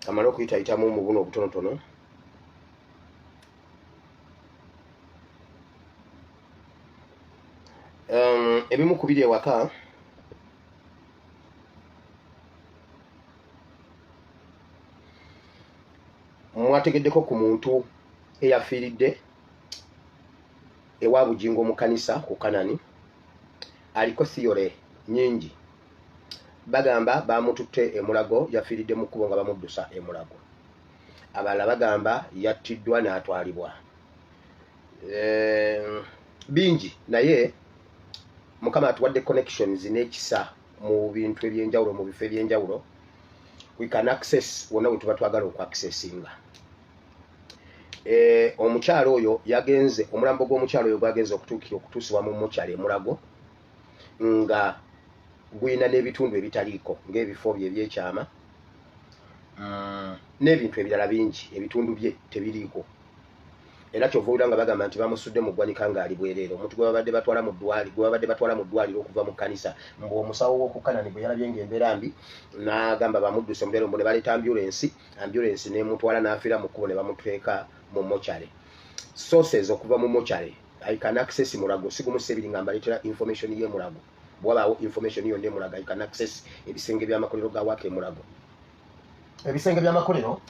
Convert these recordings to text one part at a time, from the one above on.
amala okuyitayitamu omubuno obutonotono. Ebimu ku biri ewaka mwategeddeko ku muntu eyafiiridde ewa Bujingo mu kanisa ku Kanani. Aliko theory nyingi. Bagamba bamututte emulago, yafiiridde mu kkubo nga bamuddusa emulago. Abalala bagamba yattiddwa n'atwalibwa. Bingi naye Mukama atuwadde connections n'ekisa mu bintu ebyenjawulo, mu bifo ebyenjawulo. We can access wonna we tuba twagala okwaccessinga. Omukyalo oyo yagenze, omulambo gw'omukyalo oyo gwagenze okutuusibwa mu mukyalo emulago nga guyina n'ebitundu ebitaliiko ng'ebifo bye ebyekyama n'ebintu ebirala bingi, ebitundu bye tebiriiko. Era kyova owulira nga bagamba nti bamusudde mu ggwanika ng'ali bwereere. Omuntu gwe babadde batwala mu ddwaliro okuva mu kkanisa, mbu omusawo w'oku Kanani bwe yalabye ng'embeera mbi n'agamba bamudduse mu ne baleeta ambulensi n'emutwala n'afiira mu kkubo ne bamuteeka mu mochare. Sources okuva mu mochare, I can access mulago. Sigumusa ebiri nga mbaleetera information ye mulago. Bwabaawo information yonna emulago, I can access ebisenge by'amakolero ga waka emulago. Ebisenge by'amakolero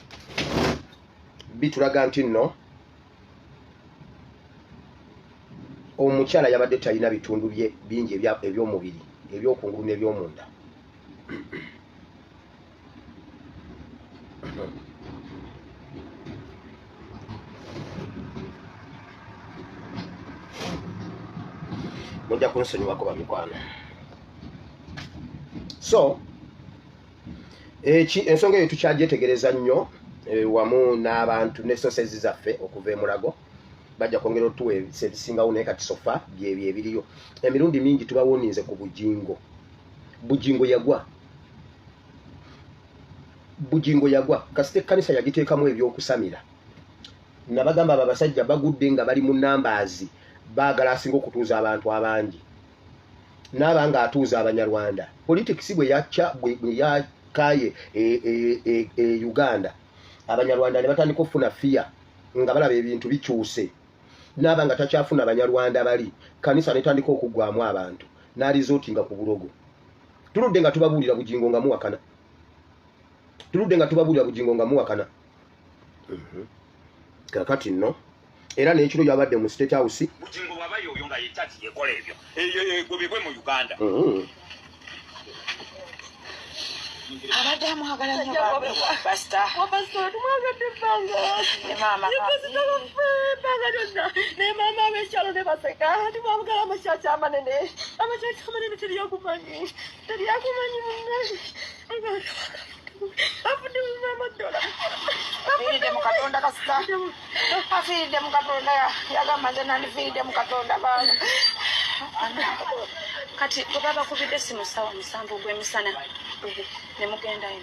bitulaga nti nno omukyala yabadde talina bitundu bye bingi eby'omubiri, ebyokungulu n'ebyomunda. Mujja kunsonyiwako bamikwano. So ensonga eyo tukyagyetegereza nnyo wamu n'abantu ne sources zaffe okuva emulago. Bajja kwongera otuwa ebisingawo naye kati sofa byebyo ebiriyo. Emirundi mingi tubawonize ku Bujingo. Bujingo yagwa kasite ekkanisa yagiteekamu ebyokusamira. Nabagamba abasajja bagudde nga bali mu numbers, baagala asinga okutuuza abantu abangi. N'abanga atuuza Abanyarwanda. Politics bwe yakaaye Uganda, Abanyarwanda ne batandika okufuna fear nga balaba ebintu bikyuse. N'abanga takyafuna Abanyarwanda bali, kanisa netandika okuggwamu abantu, n'alizootinga ku bulogo. Tuludde nga tubabuulira Bujingo nga muwakana. Kakati nno era n'ekiro Yabadde mu State House. Bujingo wabayo oyo nga yetati yekola ebyo gwe mu Uganda. Abadde amwagala nnyo Pastor. Tumwagadde ebbanga. Ne maama. Ne maama ab'ekyalo ne baseka. Tumwagala amakyaki amanene. Amakyaki amanene teryakumanyi munne. Afudde mu maama ddola. Afiiridde mu Katonda kasita. Afiiridde mu Katonda yagamba nze nandifiiridde mu Katonda baana. Kati bwe baba kubidde simu ssaawa musanvu gw'emisana ne mugendayo.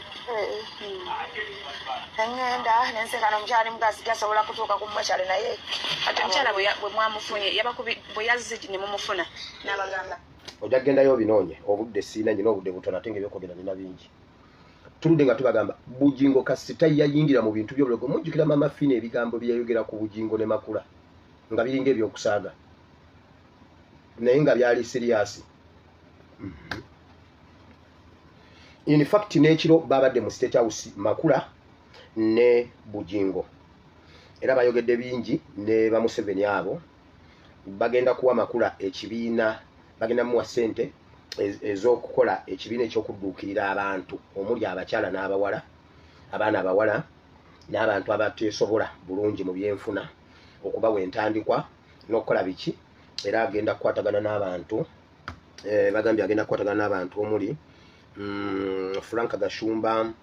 Nengenda nenseka n'omukyala mugazi gasobola kutuuka ku mukyala naye kati omukyala bwe mwamufunye bwe yazze ne mumufuna n'abagamba ojja kugendayo obinoonye. Obudde siina nyina obudde butono ate ng'ebyokogera nina bingi. Tuludde nga tubagamba Bujingo kasita yayingira mu bintu by'obulogo. Mujjukira Mama Fine ebigambo bye yayogera ku Bujingo ne Makula nga biringa ebyokusaaga naye nga byali serious. In fact n'ekiro babadde mu State House Makula ne Bujingo era bayogedde bingi ne ba Museveni abo. Bagenda kuwa Makula ekibiina, bagenda muwa ssente ez'okukola ekibiina eky'okudduukirira abantu omuli abakyala n'abawala, abaana abawala n'abantu abateesobola bulungi mu byenfuna, okubawa entandikwa n'okukola biki. Era agenda kukwatagana n'abantu bagambye agenda kukwatagana n'abantu omuli Frank Gashumba,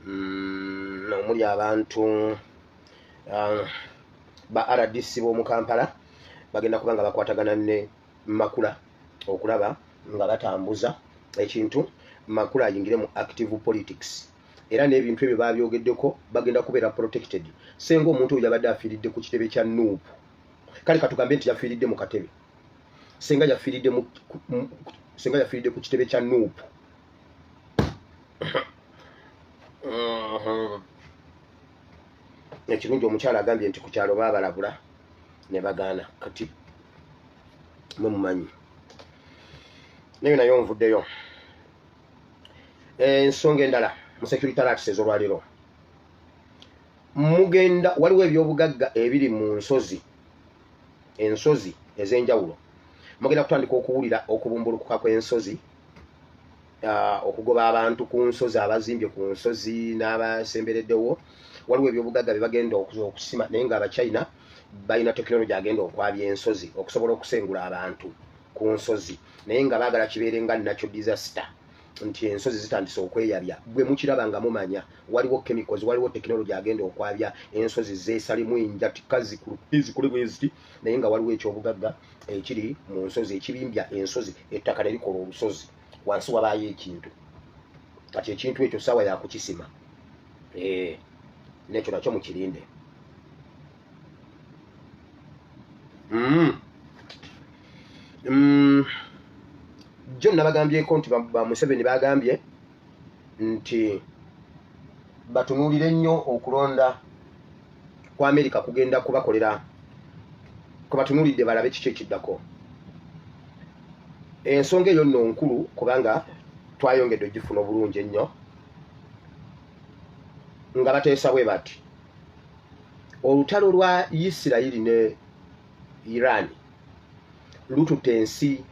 omuli abantu ba RDC b'omu Kampala. Bagenda kuba nga bakwatagana ne Makula okulaba nga batambuza ekintu Makula ayingire mu active politics. Era n'ebintu ebyo babyogeddeko bagenda kubeera protected. Senga omuntu oyo yabadde afiiridde ku kitebe kya Nuupu, kale katugambe nti yafiiridde mu katebe. Senga yafiiridde ku kitebe kya Nuupu. ekirungi omukyala agambye nti ku kyalo baabalabula ne bagaana kati mwe mumanyi nayo nayo nvuddeyo ensonga endala mu security alerts ez'olwaliro mugenda waliwo ebyobugagga ebiri mu ensozi ez'enjawulo mugenda kutandika okuwulira okubumbulukuka kw'ensozi okugoba abantu ku nsozi abazimbye ku nsozi n'abasembereddewo waliwo ebyobugagga bye bagenda okusima naye nga abachina balina tekinologi agenda okwabya ensozi okusobola okusengula abantu ku nsozi naye nga baagala kibeere nga natural disaster nti ensozi zitandise okweyabya bwe mukiraba nga mumanya waliwo chemicals waliwo tekinologi agenda okwabya ensozi zeesalimu enjatika zikule bweziti naye nga waliwo ekyobugagga ekiri mu nsozi ekibimbya ensozi ettaka ne likola olusozi wansi wabaayo ekintu kati ekintu ekyo saawa yakukisima nekyo nakyo mukirinde John nabagambyeko nti Museveni bagambye nti batunuulire nnyo okulonda kwa Amerika kugenda kubakolera kubatunuulidde balabe kiki ekiddako ensonga eyo nno nkulu kubanga twayongedde ogifuna obulungi ennyo nga bateesa bwe bati olutalo lwa Isirayiri ne Iran lututte ensi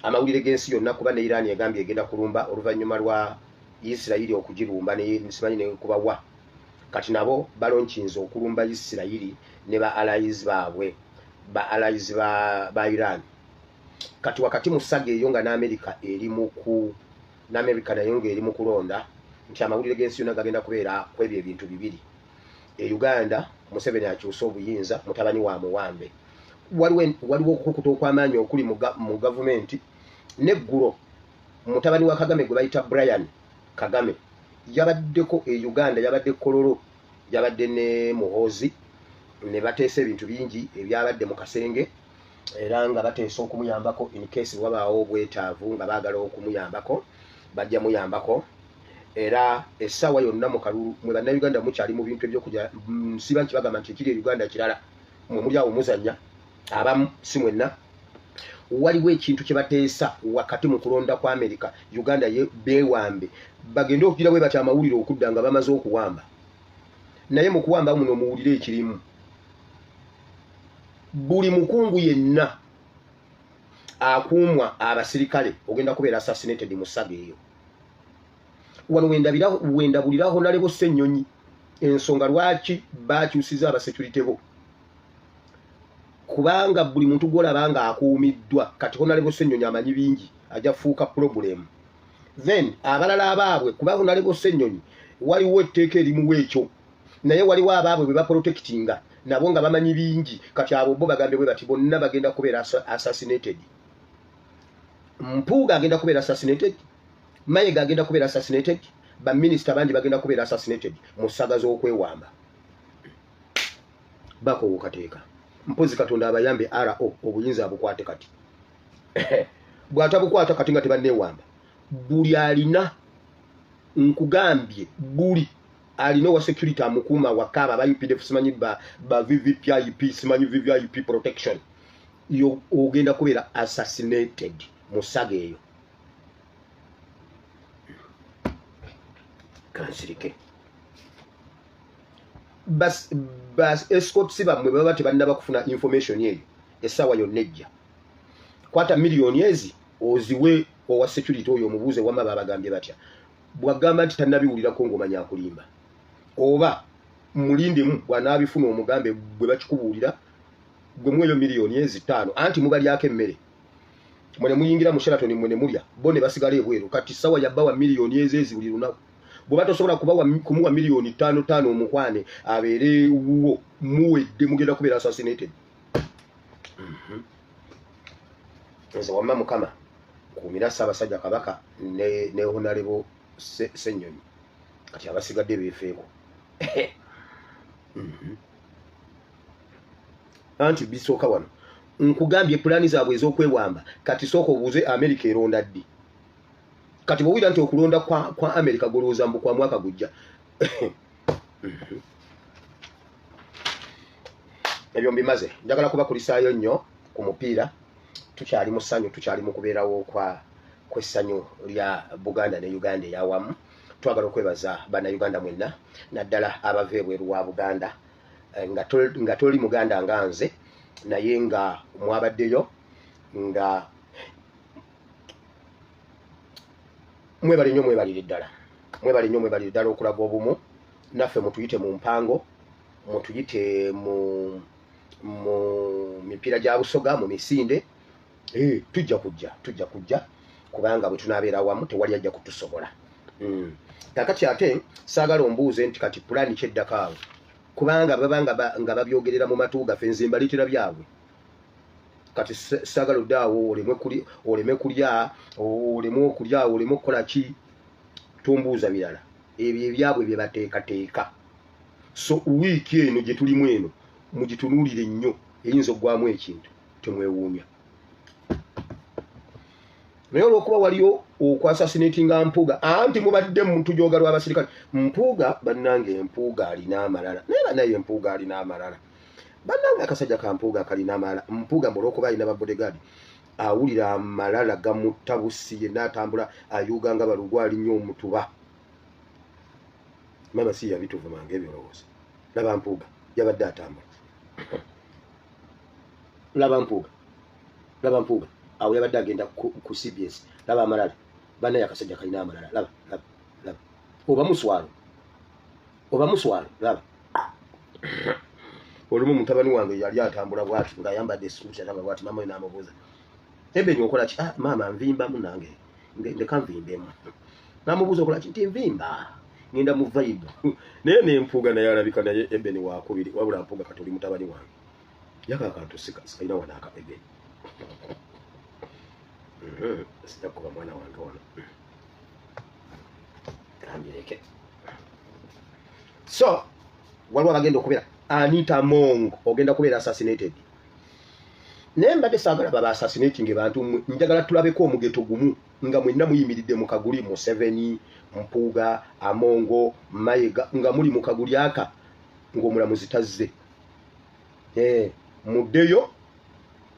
amawulire g'ensi yonna kuba ne Iran egambye egenda kulumba oluvannyuma lwa Isirayiri okugirumba nesimanyi ne kubawa kati nabo balonkinze okulumba Isirayiri ne ba allies baabwe ba allies ba Iran kati wakati mu saga eyo nga n'Amerika nayo nga eri mu kulonda nti amawulire g'ensi yonna gagenda kubeera kwebyo ebintu bibiri Uganda Museveni akyusa obuyinza mutabani wa Muwambe waliwo okukuta okw'amaanyi okuli mu gavumenti neggulo mutabani wa Kagame gwe bayita Brian Kagame yabaddeko Uganda yabadde Kololo yabadde ne Muhoozi ne bateesa ebintu bingi ebyabadde mu kasenge era nga bateesa okumuyambako in case wabaawo obwetaavu nga baagala okumuyambako bajja muyambako era essaawa yonna mu kalulu mwe bannayuganda mukyali mu bintu ebyokuja nsiba nti bagamba nti ekiri Uganda kirala mwe muli awo muzannya abamu si mwenna waliwo ekintu kye bateesa wakati mu kulonda kwa Amerika Uganda beewambe bagende okugira bwe bati amawulire okudda nga bamaze okuwamba naye mu kuwamba muno muwulire ekirimu buli mukungu yenna akuumwa abasirikale ogenda kubeera assassinated mu saga eyo wano wendabuliraho nalebo Ssennyonyi ensonga lwaki bakyusiza abasecurity bo kubanga buli muntu gwolabanga akuumiddwa kati honalebo Ssennyonyi amanyi bingi ajja fuuka problem then abalala abaabwe kubanga honalebo Ssennyonyi waliwo etteeka erimu ekyo naye waliwo abaabwe bwe baprotectinga nabo nga bamanyi bingi kati abo bo bagambye bwe bati bonna bagenda kubeera assassinated Mpuuga agenda kubeera assassinated Mayiga agenda kubeera assassinated ba minister bangi bagenda kubeera assassinated mu saga z'okwewamba bako ukateeka mpozi Katonda abayambe RO obuyinza abukwate kati bwatabukwata kati nga tebanneewamba buli alina nkugambye buli alina wa security amukuuma wakaba ba UPDF simanyi ba VVIP simanyi VVIP protection yo ogenda kubeera assassinated mu saga eyo kansirike bas escort siba mwe baba tebannaba kufuna information yeyo essaawa yonna ejja kwata miliyoni ezi oziwe owa security oyo omubuuze wama babagambye batya bwagamba nti tannabiwulirako ng'omanya akulimba oba mulindemu bw'anaabifuna omugambe bwe bakikubuulira gwe mweyo miliyoni ezi 5 anti mubalyako emmere mwene muyingira mu Sheraton mwene mulya bo ne basigala ebweru kati sawa yabbawa miliyoni ezi buli lunaku bwe batosobola kumuwa miliyoni 5 omukwane abeere wuwo muwedde mugenda kubeera assassinated nze wamma mukama kuumira Ssaabasajja Kabaka ne Honalebo Ssennyonyi kati abasigadde beefeeko anti bisooka wano nkugambye pulaani zaabwe ez'okwewamba kati sooka obuuze Amerika eronda ddi kati bwowira nti okulonda kwa Amerika golowooza mbu kwa mwaka gujja ebyo mbimaze njagala kuba kulisaayo nnyo ku mupiira tukyali mu ssanyu tukyali mu kubeerawo kw'essanyu lya Buganda ne Uganda eyawamu twagala okwebaza bannayuganda mwenna naddala abava ebweru wa Buganda nga toli Muganda nga nze naye nga mwabaddeyo nga mwebali nnyo mwebalire ddala okulaga obumu naffe mutuyite mu mpango mutuyite mu mipiira gya busoga mu misinde tujja kujja kubanga bwe tunaabeera wamu tewali ajja kutusobola kakati ate saagala ombuuze nti kati pulaani kyeddakaawo kubanga baba nga babyogerera mu matu gaffe nze mbaleetera byabwe kati saagala oddaawo oleme kulya oleme okukola ki tombuuza birala ebyo ebyabwe bye bateekateeka so wiiki eno gye tulimu eno mugitunuulire nnyo eyinza oggwamu ekintu temwewuunya naye olw'okuba waliyo okwasasinatinga Mpuuga anti mubadde muntu jooga lw'abasirikale Mpuuga bannange Mpuuga alina amalala naye banaye Mpuuga alina amalala bannange akasajja ka Mpuuga kalina amalala Mpuuga olw'okuba alina babodegaadi awulira amalala gamutta busi yenna atambula ayuuga nga balugwali nnyo omutuba mama si yabituvu mange ebyolowooza laba Mpuuga yabadde atambula laba Mpuuga awo yabadde agenda ku CBS laba amalala banaye akasajja kalina amalala laba oba muswalo laba olumu mutabani wange yali atambula bwati ng'ayambadde essuuti atambula bwati mama we n'amubuuza Ebeni okola ki maama nvimbamu nange ndeka nvimbemu n'amubuuza okola ki nti nvimba ngenda mu vibe naye n'Empuuga naye alabika naye Ebeni wakubiri wabula Mpuuga kati oli mutabani wange yakakantu sikalina wanaaka Ebeni sijja kuba mwana wange wano kambireke so waliwo abagenda okubeera Anita Mong ogenda kubeera assassinated naye mbadde saagala baba assassinating bantu njagala tulabeko omugeto gumu nga mwenna muyimiridde mu kaguli Museveni Mpuuga Amongo Mayiga nga muli mu kaguli aka ng'omulamuzi tazze muddeyo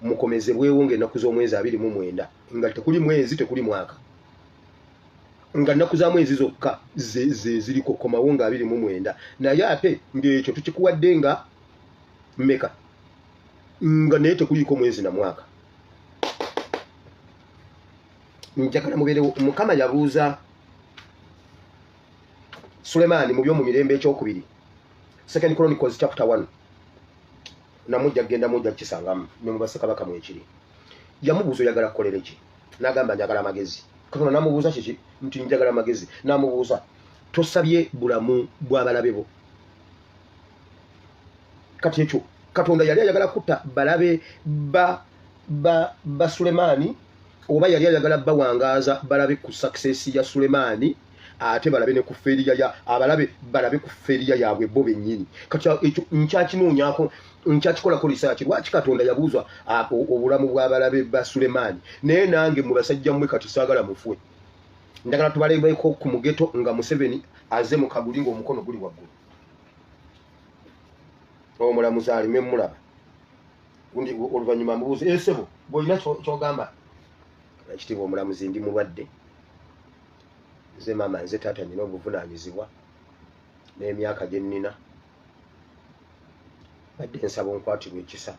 mukomezebwewo ng'ennaku z'omwezi 29 nga tekuli mwezi tekuli mwaka nga nnaku za mwezi zokka ziriko komawo nga 29 naye ate ng'ekyo tukikuwadde nga mmeka nga naye tekuliko mwezi na mwaka njagala mubeerewo Mukama yabuuza Sulemaani mu byomu mirembe ekyokubiri 2 Chronicles chapter 1 namujja genda mujja kisangamu ne mubase Kabaka mwekiri yamubuuza oyagala kukolera ki n'agamba njagala magezi Katonda namubuuza kiki nti njagala magezi namubuuza tosabye bulamu bw'abalabe bo kati ekyo Katonda yali ayagala kutta balabe ba Sulemaani oba yali ayagala bawangaaza balabe ku success ya Sulemaani ate balabe ne ku feriya ya abalabe balabe ku feriya yaabwe bo bennyini kati ekyo nkyakinoonyako nkyakikola research lwaki Katonda yabuuzwa obulamu bw'abalabe ba Sulemaani naye nange mu basajja mmwe kati saagala mufwe ndagala tubalebeko ku mugeto nga Museveni aze mu kaguli ng'omukono guli waggulu omulamuzi alime mulaba gundi oluvannyuma mubuuze esebo bw'olina ky'ogamba ekitiibwa omulamuzi ndi mulwadde nze maama nze taata nina obuvunaanyizibwa n'emyaka gye nnina badde nsaba onkwatirwa ekisa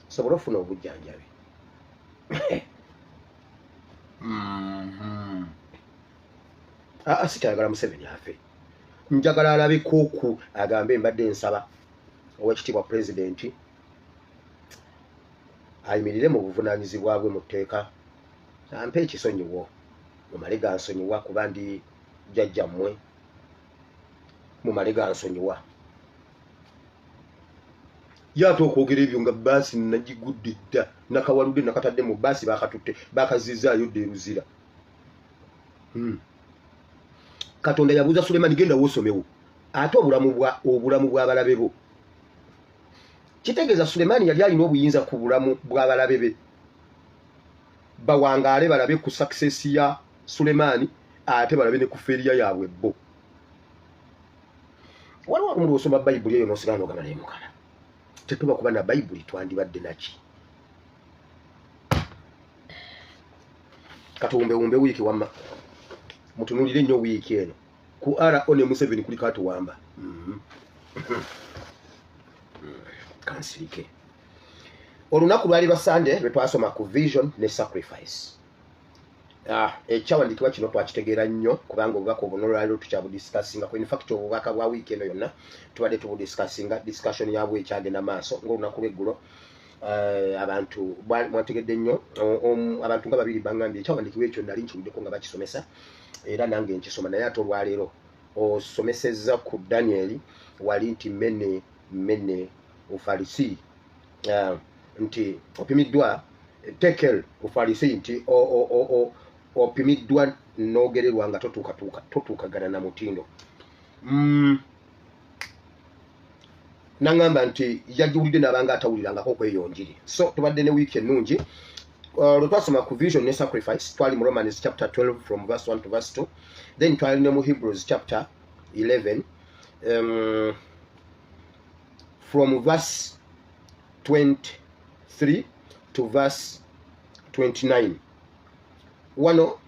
sobola ofuna obujjanjabi sitayagala Museveni afe njagala alabeko ku agambe mbadde nsaba owekitiibwa pulezidenti ayimirire mu buvunaanyizibwa bwe mu tteeka ampe ekisonyiwo mumale gansonyiwa kuba ndi jjajjammwe mumale gansonyiwa yaate okwogera ebyo nga baasi nagigudde dda nakawaludde nakatadde mu baasi bakatutte bakazizaayo dde eruzira Katonda yabuuza Sulemaani genda wosomewo ate obulamu bw'abalabe bo kitegeeza Sulemaani yali alina obuyinza ku bulamu bw'abalabe be bawangaale balabe ku success ya Sulemaani ate balabe ne ku feriya yaabwe bo waliwo omuntu osoma bayibuli eyo n'osigala n'ogamba naye Mukama tetuba kuba na bayibuli twandibadde naki katuwumbewumbe wiiki wamma mutunulire nnyo wiiki eno ku RO ne Museveni kuli katuwamba kansirike olunaku lwali lwa Sunday lwe twasoma ku vision ne sacrifice ekyawandiikibwa kino twakitegeera nnyo kubanga obubaka obwo n'olwaliro tukyabudisikasinga in fact obubaka bwa wiiki eno yonna tubadde tubudisikasinga discussion yabwe ekyagenda maaso ng'olunaku lw'eggulo abantu mwategedde nnyo abantu nga babiri bangambye ekyawandiikibwa ekyo nali nkiwuddeko nga bakisomesa era nange nkisoma naye ate olwaleero osomesezza ku Daniel wali nti mene ufarisi nti opimiddwa tekel ufarisi nti opimiddwa n'ogererwa nga totuukagana na mutindo nangamba nti yagiwulidde n'abanga atawulirangako okweyonjiri so tubadde ne wiiki ennungi lwe twasoma ku vision ne sacrifice twali mu Romans chapter 12 from verse 1 to verse 2 then twali ne mu Hebrews chapter 11 from verse 23 to verse 29 wano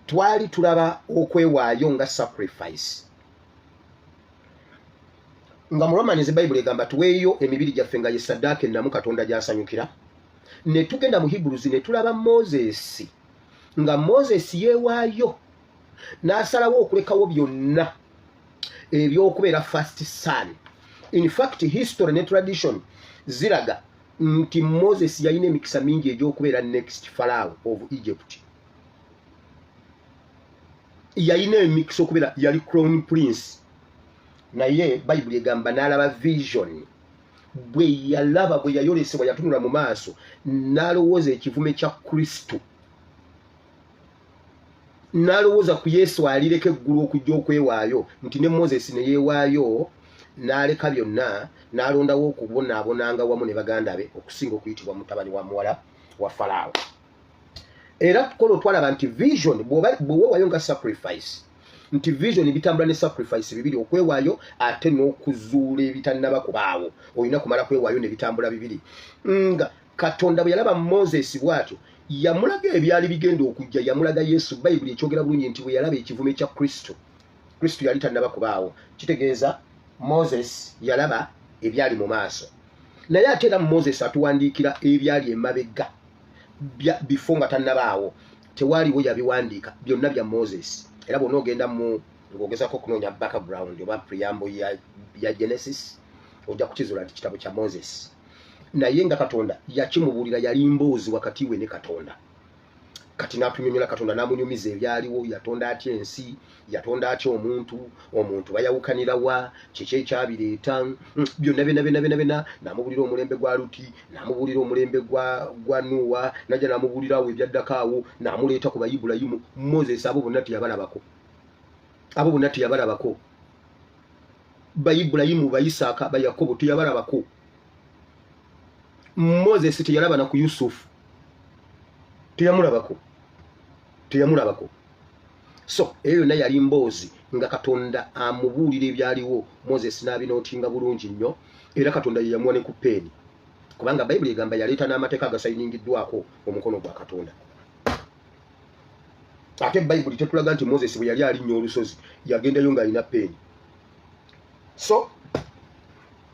twali tulaba okwewaayo nga sacrifice nga mu Romans Bible egamba tuweeyo emibiri gyaffe nga ye ssaddaaka ennamu Katonda gy'asanyukira ne tugenda mu Hebrews ne tulaba Moses nga Moses yeewaayo n'asalawo okulekawo byonna ebyokubeera first son. In fact history ne tradition ziraga nti Moses yalina emikisa mingi egy'okubeera next Pharaoh of Egypt. Yalina emikisa okubeera yali crown prince naye Bible egamba n'alaba vision bwe yalaba bwe yayolesebwa yatunula mu maaso n'alowooza ekivume kya Kristo n'alowooza ku Yesu alireka eggulu okujja okwewaayo nti ne Moses ne yeewaayo n'aleka byonna n'alondawo okubonaabonanga wamu ne baganda be okusinga okuyitibwa mutabani wa muwala wa Falaawo. Era tukolo twalaba nti vision bw'owaayo nga sacrifice nti vision bitambula ne sacrifice bibiri okwewaayo ate n'okuzuula ebitannaba kubaawo olina kumala kwewaayo ne bitambula bibiri nga Katonda bwe yalaba Moses bw'atyo yamulaga ebyali bigenda okujja yamulaga Yesu. Bible ekyogera bulungi nti bwe yalaba ekivume kya Kristo yali tannaba kubaawo kitegeeza Moses yalaba ebyali mu maaso naye ate era Moses atuwandiikira ebyali emabega before nga tannabaawo tewaaliwo yabiwandiika byonna bya Moses. Era bw'ona ogenda mu ng'ogezako okunoonya background oba preamble ya Genesis ojja kukizuula nti kitabo kya Moses naye nga Katonda yakimubuulira yali mboozi wakati we ne Katonda. Kati n'atunyonyola Katonda n'amunyumiza ebyaliwo yatonda atya ensi yatonda atya omuntu bayawukanira wa kiki ekyabireeta byonna n'amubuulira omulembe gwa Luti n'amubuulira omulembe gwa Nuwa najja n'amubuulira awo ebyaddako awo n'amuleeta ku Bayibulayimu. Moses abo bonna teyabalabako Bayibulayimu Bayisaaka Bayakobo teyabalabako. Moses teyalaba na ku Yusufu teyamulabako. So eyo naye yali mboozi nga Katonda amubuulira ebyaliwo Moses n'abinootinga bulungi nnyo era Katonda ye yamuwa ne ku peeni kubanga Bible egamba yaleeta n'amateeka agasayingiddwako omukono gwa Katonda. Ate Bible tetulaga nti Moses bwe yali alinnya olusozi yagendayo ng'alina peeni. So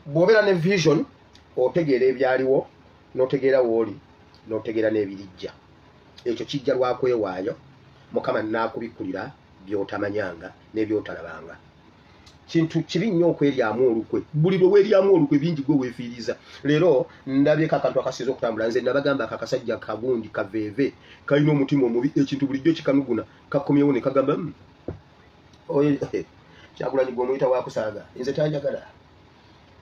bw'obeera ne vision otegeera ebyaliwo n'otegeera wooli n'otegeera n'ebirijja. Ekyo kijja lwakwewaayo Mukama n'akubikkulira by'otamanyanga n'ebyotalabanga. Kintu kibi nnyo okweryamu olukwe. Buli lwe weeryamu olukwe bingi gwe weefiiriza. Leero ndabyeko akantu akasiza okutambula nze nabagamba akakasajja kagundi kaveeve kalina omutima omubi ekintu bulijjo kikanuguna kakomyewo ne kagamba Kyagulanyi gwe omuyita waakusaaga nze tanjagala.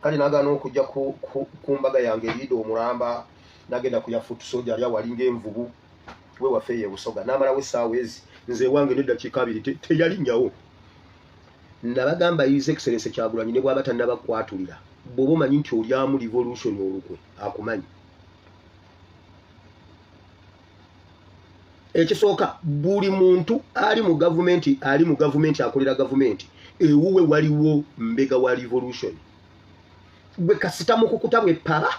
Kale n'agaana okujja ku mbaga yange eriida omulamba n'agenda kuya futu soja ali awalinga envubu we waffe ye Busoga n'amalawo essaawa ezi nze wange n'eddakiika 2 teyalinnyawo. Nabagamba His Excellency Kyagulanyi ne bw'aba tannaba kwatulira bw'oba omanyi nti olyamu revolution olukwe akumanyi. Ekisooka buli muntu ali mu gavumenti akolera gavumenti ewuwe waliwo mbega wa revolution bwe kasita mu kukutabwe para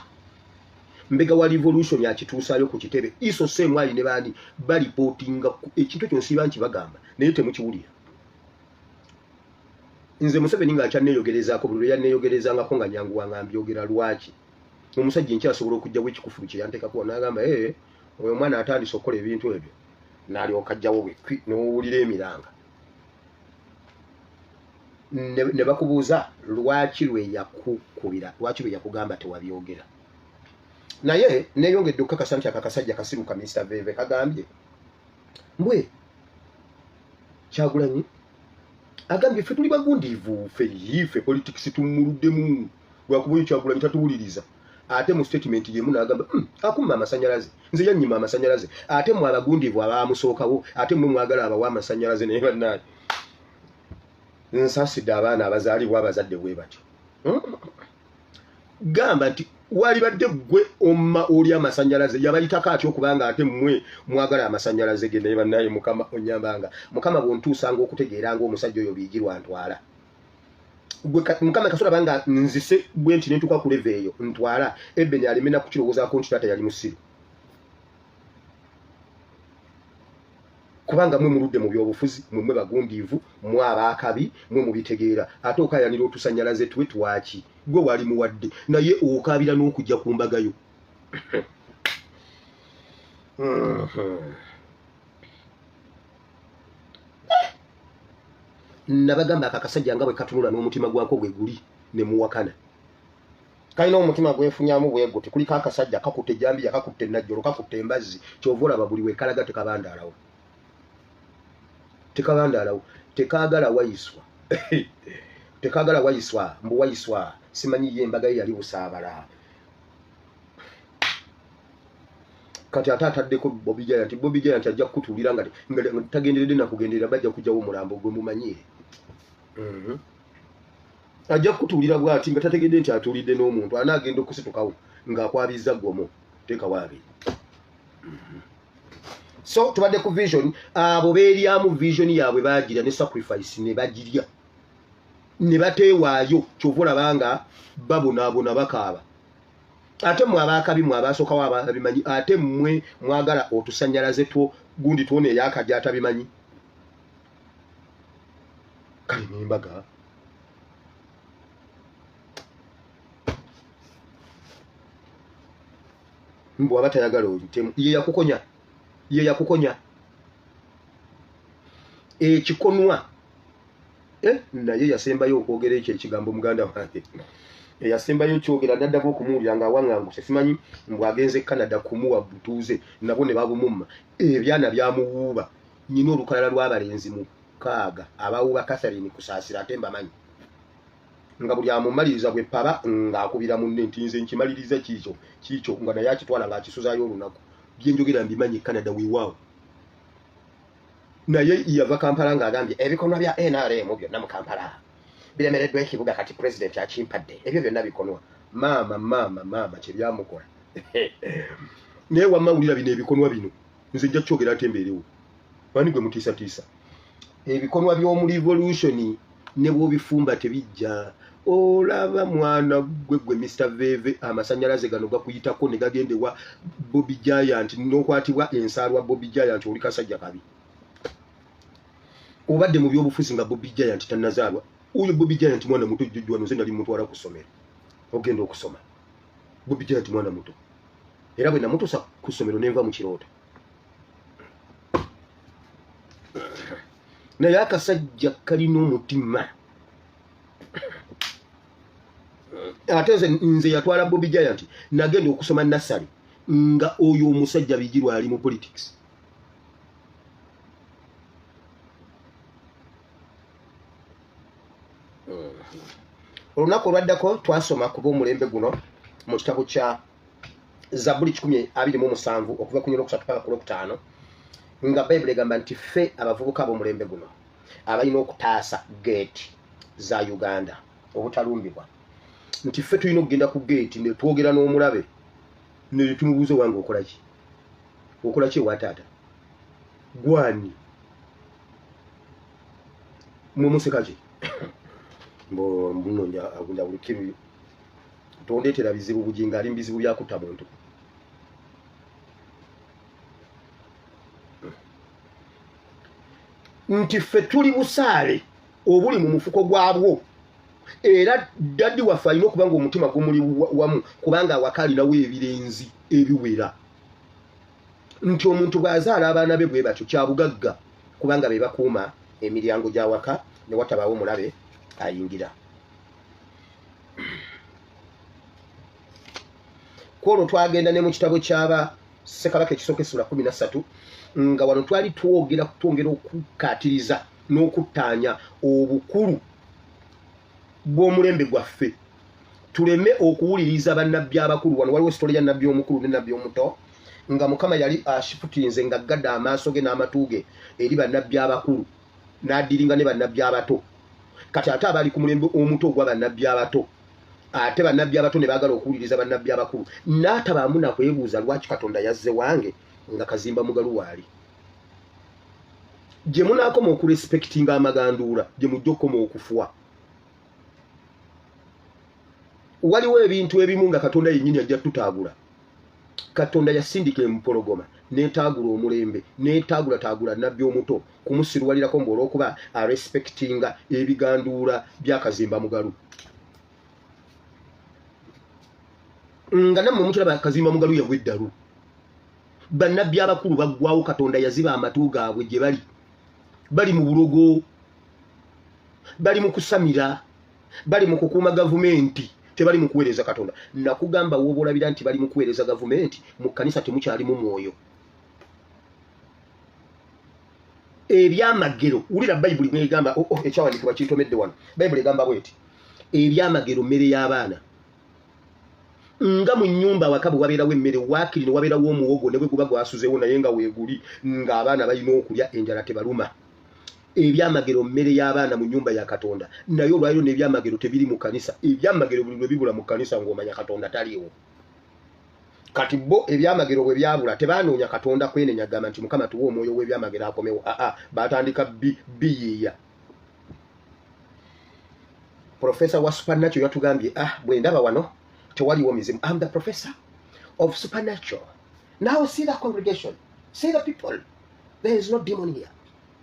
mbega wa revolution yakituusayo ku kitebe iso semwali ne bani balipotinga ekintu kyonsiba nti bagamba naye temukiwulira nze Museveni nga akyanneeyogerezako buli lwe yanneeyogerezangako nga nyangu wangambye ogera lwaki omusajja nkyasobola okujjawo ekikufulu kye yanteekako n'agamba oyo omwana atandise okukola ebintu ebyo n'alyoka ajjawo bwe n'owulira emiranga ne bakubuuza lwaki lwe yakukubira lwaki lwe yakugamba tewabyogera naye neeyongedde okukakasa nti akakasajja kasiruka Mr. Veve kagambye mbwe Kyagulanyi agambye ffe tuli bagundiivu ffe politics tumuluddemu lwakuba oyo Kyagulanyi tatuwuliriza ate mu statement yemu n'agamba akumma amasanyalaze nze yannyima amasanyalaze ate mwe abagundiivu abaamusookawo ate mwe mwagala abawa amasanyalaze naye bannaali nsaasidde abaana abazaalibwa abazadde bwe batyo gamba nti walibadde gwe omma oli amasanyalaze yabayitako atyo okubanga ate mmwe mwagala amasanyalaze ge naye bannaye mukama onyambanga mukama bwontuusanga okutegeeranga omusajja oyo biigirwa ntwala mukama kasola banga nzise bwe nti nentuka ku leve eyo ntwala ebeni alimena kukirowoozaako nti taata yali musiru kubanga mwe muludde mu byobufuzi mwe bagundiivu mwe abaakabi mwe mubitegeera ate okayanira otusanyalaze tuwe twaki gwe wali muwadde naye okabira n'okujja ku mbagayo nabagamba akakasajja nga bwe katunula n'omutima gwako bwe guli ne muwakana kalina omutima gwefunyamu bwe guti kuliko akasajja kakutte jambiya kakutte najjolo kakutte embazzi kyova olaba buli wekalaga tekabandaalawo tekagala wayiswa tekagala wayiswa mbu wayiswa simanyi ye embaga ye yali busaabala kati atataddeko Bobi Giant ajja kukutuulira nga tagenderedde nakugenderera bajja kujjawo omulambo gwe mumanyire ajja kukutuulira bwati nga tategedde nti atuulidde n'omuntu anaagenda okusitukawo ng'akwabizza gwomo teekawaabi so tubadde ku vision abo beeryamu vision yaabwe baagira ne sacrifice ne bagirya ne bateewaayo kyova olabanga babonaabona bakaaba ate mwe abaakabi mwe abaasookawo ababimanyi ate mmwe mwagala otusanyalaze gundi tuwona eyakajja atabimanyi kale nembaga mbw aba tayagala olitemu ye yakukonya ekikonwa naye yasembayo okwogera ekyo ekigambo muganda wange yasembayo kyogera naddako okumuwulira nga awaŋŋanguse simanyi mbw agenze Canada kumuwa butuuze nabo ne babumumma ebyana byamuwuuba nyina olukalala lw'abalenzi mukaaga abawuuba Catherine kusaasira ate mbamanyi nga buli amumaliriza bwe paba ng'akubira munne nti nze nkimaliriza kiikyo nga naye akitwala ng'akisuzaayo olunaku byenjogera mbimanyi Canada weewaawo naye yava Kampala ng'agambye ebikonwa bya NRM byonna mu Kampala biremereddwa ekibuga kati pulezidenti akimpadde ebyo byonna bikonwa maama kyebyamukola naye wamawulira bino ebikonwa bino nze nja kukyogera ate mbeerewo ani gwe mutiisatiisa ebikonwa by'omu revolution ne bw'obifumba tebijja olaba mwana gwe Mr. Veve amasanyalaze gano gakuyitako ne gagendewa Bobi Giant n'okwatibwa ensaalwa Bobi Giant oli kasajja kabi obadde mu byobufuzi nga Bobi Giant tannazaalwa uyo Bobi Giant mwana muto jjujjwa nze nali mutwala ku ssomero ogenda okusoma Bobi Giant mwana muto era bwe namutuusa ku ssomero nenva mu kirooto naye akasajja kalina omutima ate nze yatwala Bobi Giant nagenda okusoma nassali nga oyo omusajja bijirwa ali mu politics olunaku olwaddako twasoma kuba omulembe guno mu kitabo kya Zabuli 127 okuva ku 1 paka ku 5 nga Bayibuli egamba nti ffe abavubuka ab'omulembe guno abalina okutaasa geeti za Uganda obutalumbibwa nti ffe tulina okugenda ku geeti ne twogera n'omulabe ne tumubuuza wange okola ki ewa taata gwani mumuseka ki mbuno agunda bulikiru tondetera bizibu Bujingo ali bizibu byakutta muntu nti ffe tuli busaale obuli mu mufuko gwabwo era daddi waffe alina okubanga omutima gumuli wamu kubanga awakalinawo ebirenzi ebiwera nti omuntu bw'azaala abaana be bwe batyo kyabugagga kubanga be bakuuma emiryango gy'awaka ne watabaawo mulabe ayingira kwolwo twagenda ne mu kitabo ky'aba Ssekabaka ekisooka essula 13 nga wano twali twongera okukaatiriza n'okuttaanya obukulu bw'omulembe gwaffe tuleme okuwuliriza bannabbi abakulu wano waliwo sitole ya nnabbi omukulu ne nnabbi omuto nga Mukama yali ashifutinze nga gadda amaaso ge n'amatu ge eri bannabbi abakulu n'addiringa ne bannabbi abato kati ate abali ku mulembe omuto ogwa bannabbi abato ate bannabbi abato ne baagala okuwuliriza bannabbi abakulu n'atabaamu nakwebuuza lwaki Katonda yazze wange nga kazimba mugalu waali gye munaakoma okurespektinga amaganduula gye mujja okukoma okufuwa waliwo ebintu ebimu nga Katonda yennyini ajja tutaagula Katonda yasindika empologoma n'etaagula omulembe n'etaagula nnabbi omuto kumusiruwalirako mbu olw'okuba arespektinga ebiganduula byakazimba mugalu nga nammwe mukiraba kazimba mugalu yagwa eddalu bannabbi abakulu baggwawo Katonda yaziba amatu gaabwe gye bali mu bulogo bali mu kusamira bali mu kukuuma gavumenti tebali mu kuweereza Katonda nakugamba woobolabira nti bali mu kuweereza gavumenti mu kkanisa temukyalimu mwoyo ebyamagero wulira Bayibuli mwegamba ekyawandiikibwa kiitomedde wano Bayibuli egamba bweti ebyamagero mmere y'abaana nga mu nnyumba wakabu wabeerawo emmere waakiri ne wabeerawo omuwogo ne bwe guba gwasuzeewo naye nga weeguli ng'abaana balina okulya enjala tebaluma ebyamagero mmere y'abaana mu nnyumba ya Katonda naye olwaliro n'ebyamagero tebiri mu kanisa ebyamagero buli lwe bibula mu kanisa ng'omanya Katonda taliiwo kati bo ebyamagero bwe byabula tebaanoonya Katonda kwenenya gamba nti Mukama tuwa omwoyo w'ebyamagero akomewo baatandika biyiiya Professor wa Supernatural yatugambye bwe ndaba wano tewaliwo mizimu. I'm the professor of supernatural. Now see the congregation, see the people. There is no demon here.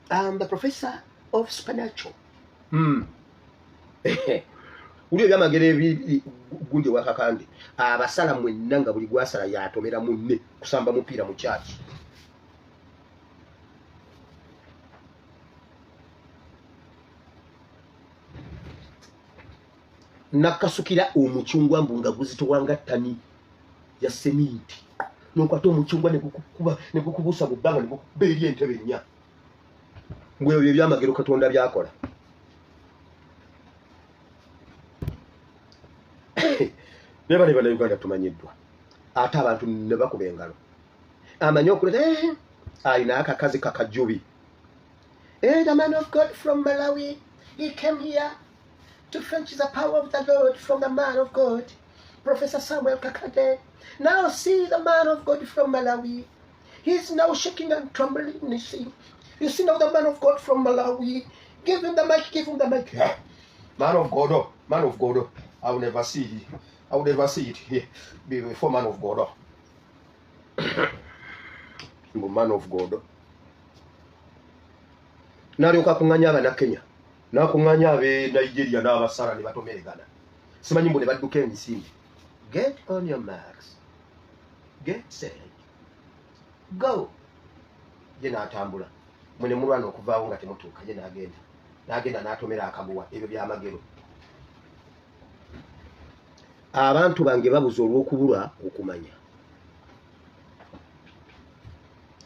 I'm the professor of supernatural. Uli byamagero gunje wakakandi abasala mwenna nga buli gwasala yatomera munne kusamba mupiira mu church. Nakasukira omuchungwa mbunga guzitowanga ttani ya seminti nokwata omuchungwa ne kukubusa mu bbanga ne kukubeeri entebe nnya ngweyo ebyamagero Katonda byakola ne bana Uganda tumanyiddwa ate abantu ne bakuba engalo amanyi okuleta alina akakazi kakajubi the man of God from Malawi, he came here to fetch the power of the Lord from the man of God, Professor Samuel Kakade. Now see the man of God from Malawi. He's now shaking and trembling. You see now the man of God from Malawi. Give him the mic, give him the mic. Yeah. Man of God, man of God. I will never see it. I will never see it here before man of God. Man of God. Nalyoka kunganya abana Kenya. Nakunganya abe Nigeria n'abasala ne batomeregana. Simanyi mbu ne badduka emisinde. Get on your marks. Get set. Go. Ye n'atambula. Mwene mulwana okuvaawo nga temutuuka ye n'agenda. N'agenda n'atomera akaguwa ebyo byamagero. Abantu bange babuza olw'okubula okumanya.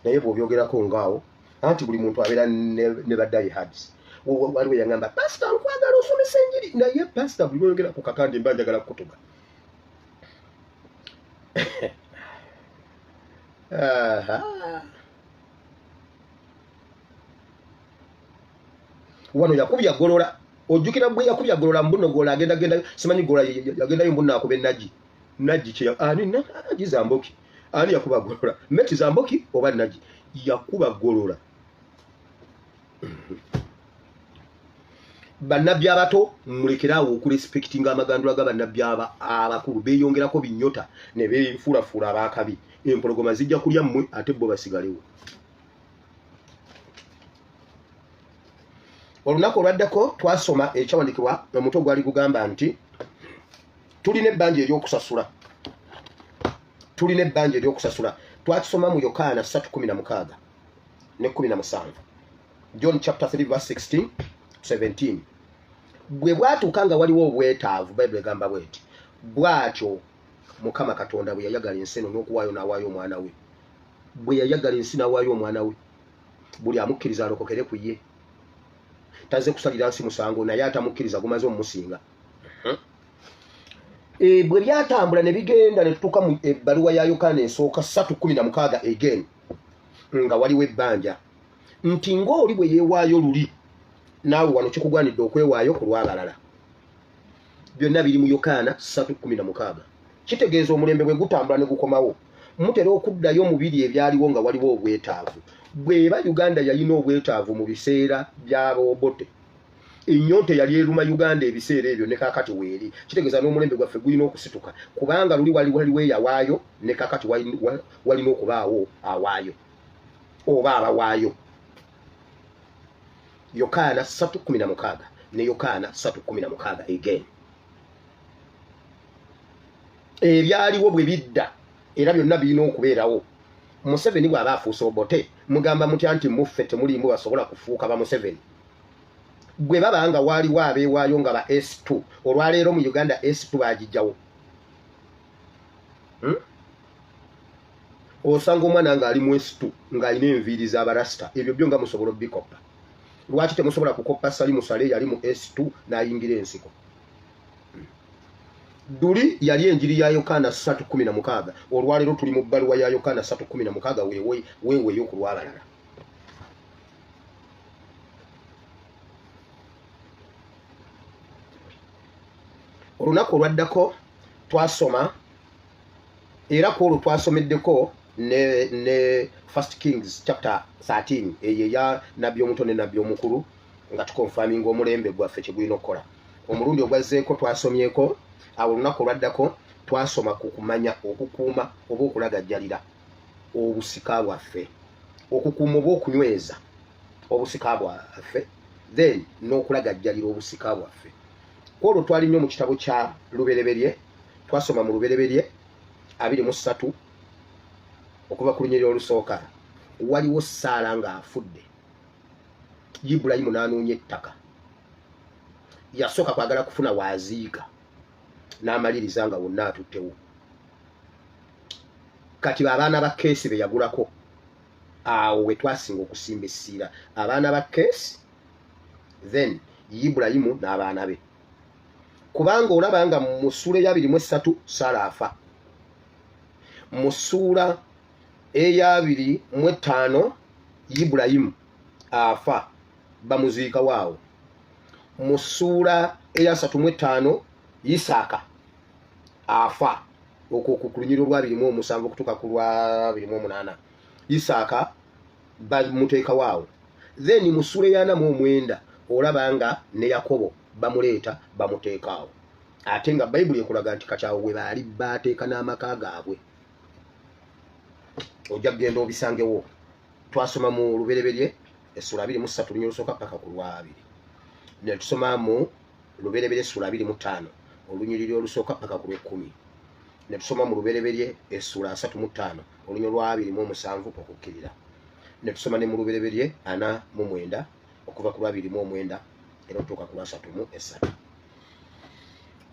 Naye bw'obyogerako ngaawo anti buli muntu abeera ne baddayi hadisi. Waliwo yangamba pastor nkwagala osomesa enjiri naye pastor buli lwogera ku kakandi mba njagala kukutuga. Wano yakubya golola ojjukira bwe yakubya golola mbuno gola agenda simanyi gola yagendayo mbunna akube naji kye ani naji zamboki ani yakuba golola meti zamboki oba naji yakuba golola. bannabbi abato mulekerawo okurespectinga amagandula g'abannabbi abakulu beeyongerako binyota ne beefuulafuula abaakabi empologoma zijja kulya mmwe ate bo basigalewo. Olunaku olwaddako twasoma ekyawandiikibwa Omuntu gwali gugamba nti tulina ebbanja ery'okusasula. Twakisoma mu Yokaana 3:16 ne 17. John chapter 3 verse 16 17. Bwe bwatuuka nga waliwo obwetaavu, Bayibuli egamba bweti bwatyo Mukama Katonda bwe yayagala ensi eno n'okuwaayo n'awaayo omwana we. Bwe yayagala ensi n'awaayo omwana we, buli amukkiriza alokokere ku ye. Taze kusalira nsi musango naye atamukkiriza gumaze omumusinga. Bwe byatambula ne bigenda ne tutuuka mu ebbaluwa ya Yokaana ensooka 3:16 again nga waliwo ebbanja nti ng'oli bwe yeewaayo luli naawe wano kikugwanidde okwewaayo ku lw'abalala. Byonna biri mu Yokaana 3:16. Kitegeeza omulembe bwe gutambula ne gukomawo mutera okuddayo mu biri ebyaliwo nga waliwo obwetaavu. Bw'eba Uganda yalina obwetaavu mu biseera by'Abobote, ennyonta yali eruma Uganda ebiseera ebyo ne kaakati weeri. Kitegeeza n'omulembe gwaffe gulina okusituka kubanga luli waliwo eyawaayo ne kaakati walina okubaawo awaayo oba abawaayo. Yokaana 3:16 ne Yokaana 3:16 again. Ebyaliwo bwe bidda era byonna birina okubeerawo. Museveni bw'aba afuuse Obote mugamba mutya nti muffe temulimu basobola kufuuka ba Museveni. Bwe baba nga waaliwo abeewaayo nga ba S2 olwaleero mu Uganda S2 bagijjawo. Osanga omwana nga ali mu S2 ng'alina enviiri z'abarasita, ebyo byo nga musobola obbikoppa. Lwaki temusobola kukoppa Salimu Sale yali mu S2 n'ayingira ensiko? Duli yali enjiri ya Yokaana 3:16 olwaleero tuli mu bbaluwa ya Yokaana 3:16 weeweeyo ku lw'abalala. Olunaku olwaddako twasoma era ku olwo twasomeddeko ne 1 Kings chapter 13 eyo ya nabbi omuto ne nabbi omukulu nga tukonfaminga omulembe gwaffe kye gulina okukola. Omulundi ogwazzeeko twasomyeko awo olunaku olwaddako twasoma ku kumanya okukuuma oba okulagajjalira obusika bwaffe, okukuuma oba okunyweza obusika bwaffe, then n'okulagajjalira obusika bwaffe. Kwolwo twali nnyo mu kitabo kya Lubereberye, twasoma mu Lubereberye 23 okuva ku lunyiriri olusooka. Waliwo Saala ng'afudde, Ibulayimu n'anoonya ettaka, yasooka kwagala kufuna waaziika n'amaliriza nga wonna atuttewo. Kati abaana ba Keesi be yagulako awo we twasinga okusimba essiira, abaana ba Keesi then Ibulayimu n'abaana be. Kubanga olaba nga mu ssuula eya 23 Saala afa, mu ssuula eya 25 Ibulayimu afa bamuziika waawo, mu ssuula eya 35 Isaaka afa okwo ku lunyiriri olwa 27 okutuuka ku lwa 28 Isaaka bamuteeka waawo. Then mu ssuula eya 49 olaba nga ne Yakobo bamuleeta bamuteekaawo. Ate nga Bayibuli ekulaga nti kati awo we baali baateeka n'amaka gaabwe. Ojja kugenda obisangewo. Twasoma mu Lubereberye essula 23 lunyiriri olusooka paka ku lwa 2. Ne tusoma mu Lubereberye essula 25 olunyiriri olusooka paka ku lwa 10. Ne tusoma mu Lubereberye essula 35 olunyiriri lwa 27 okukkirira. Ne tusoma ne mu Lubereberye 49 okuva ku lwa 29 era otuuka ku lwa 33.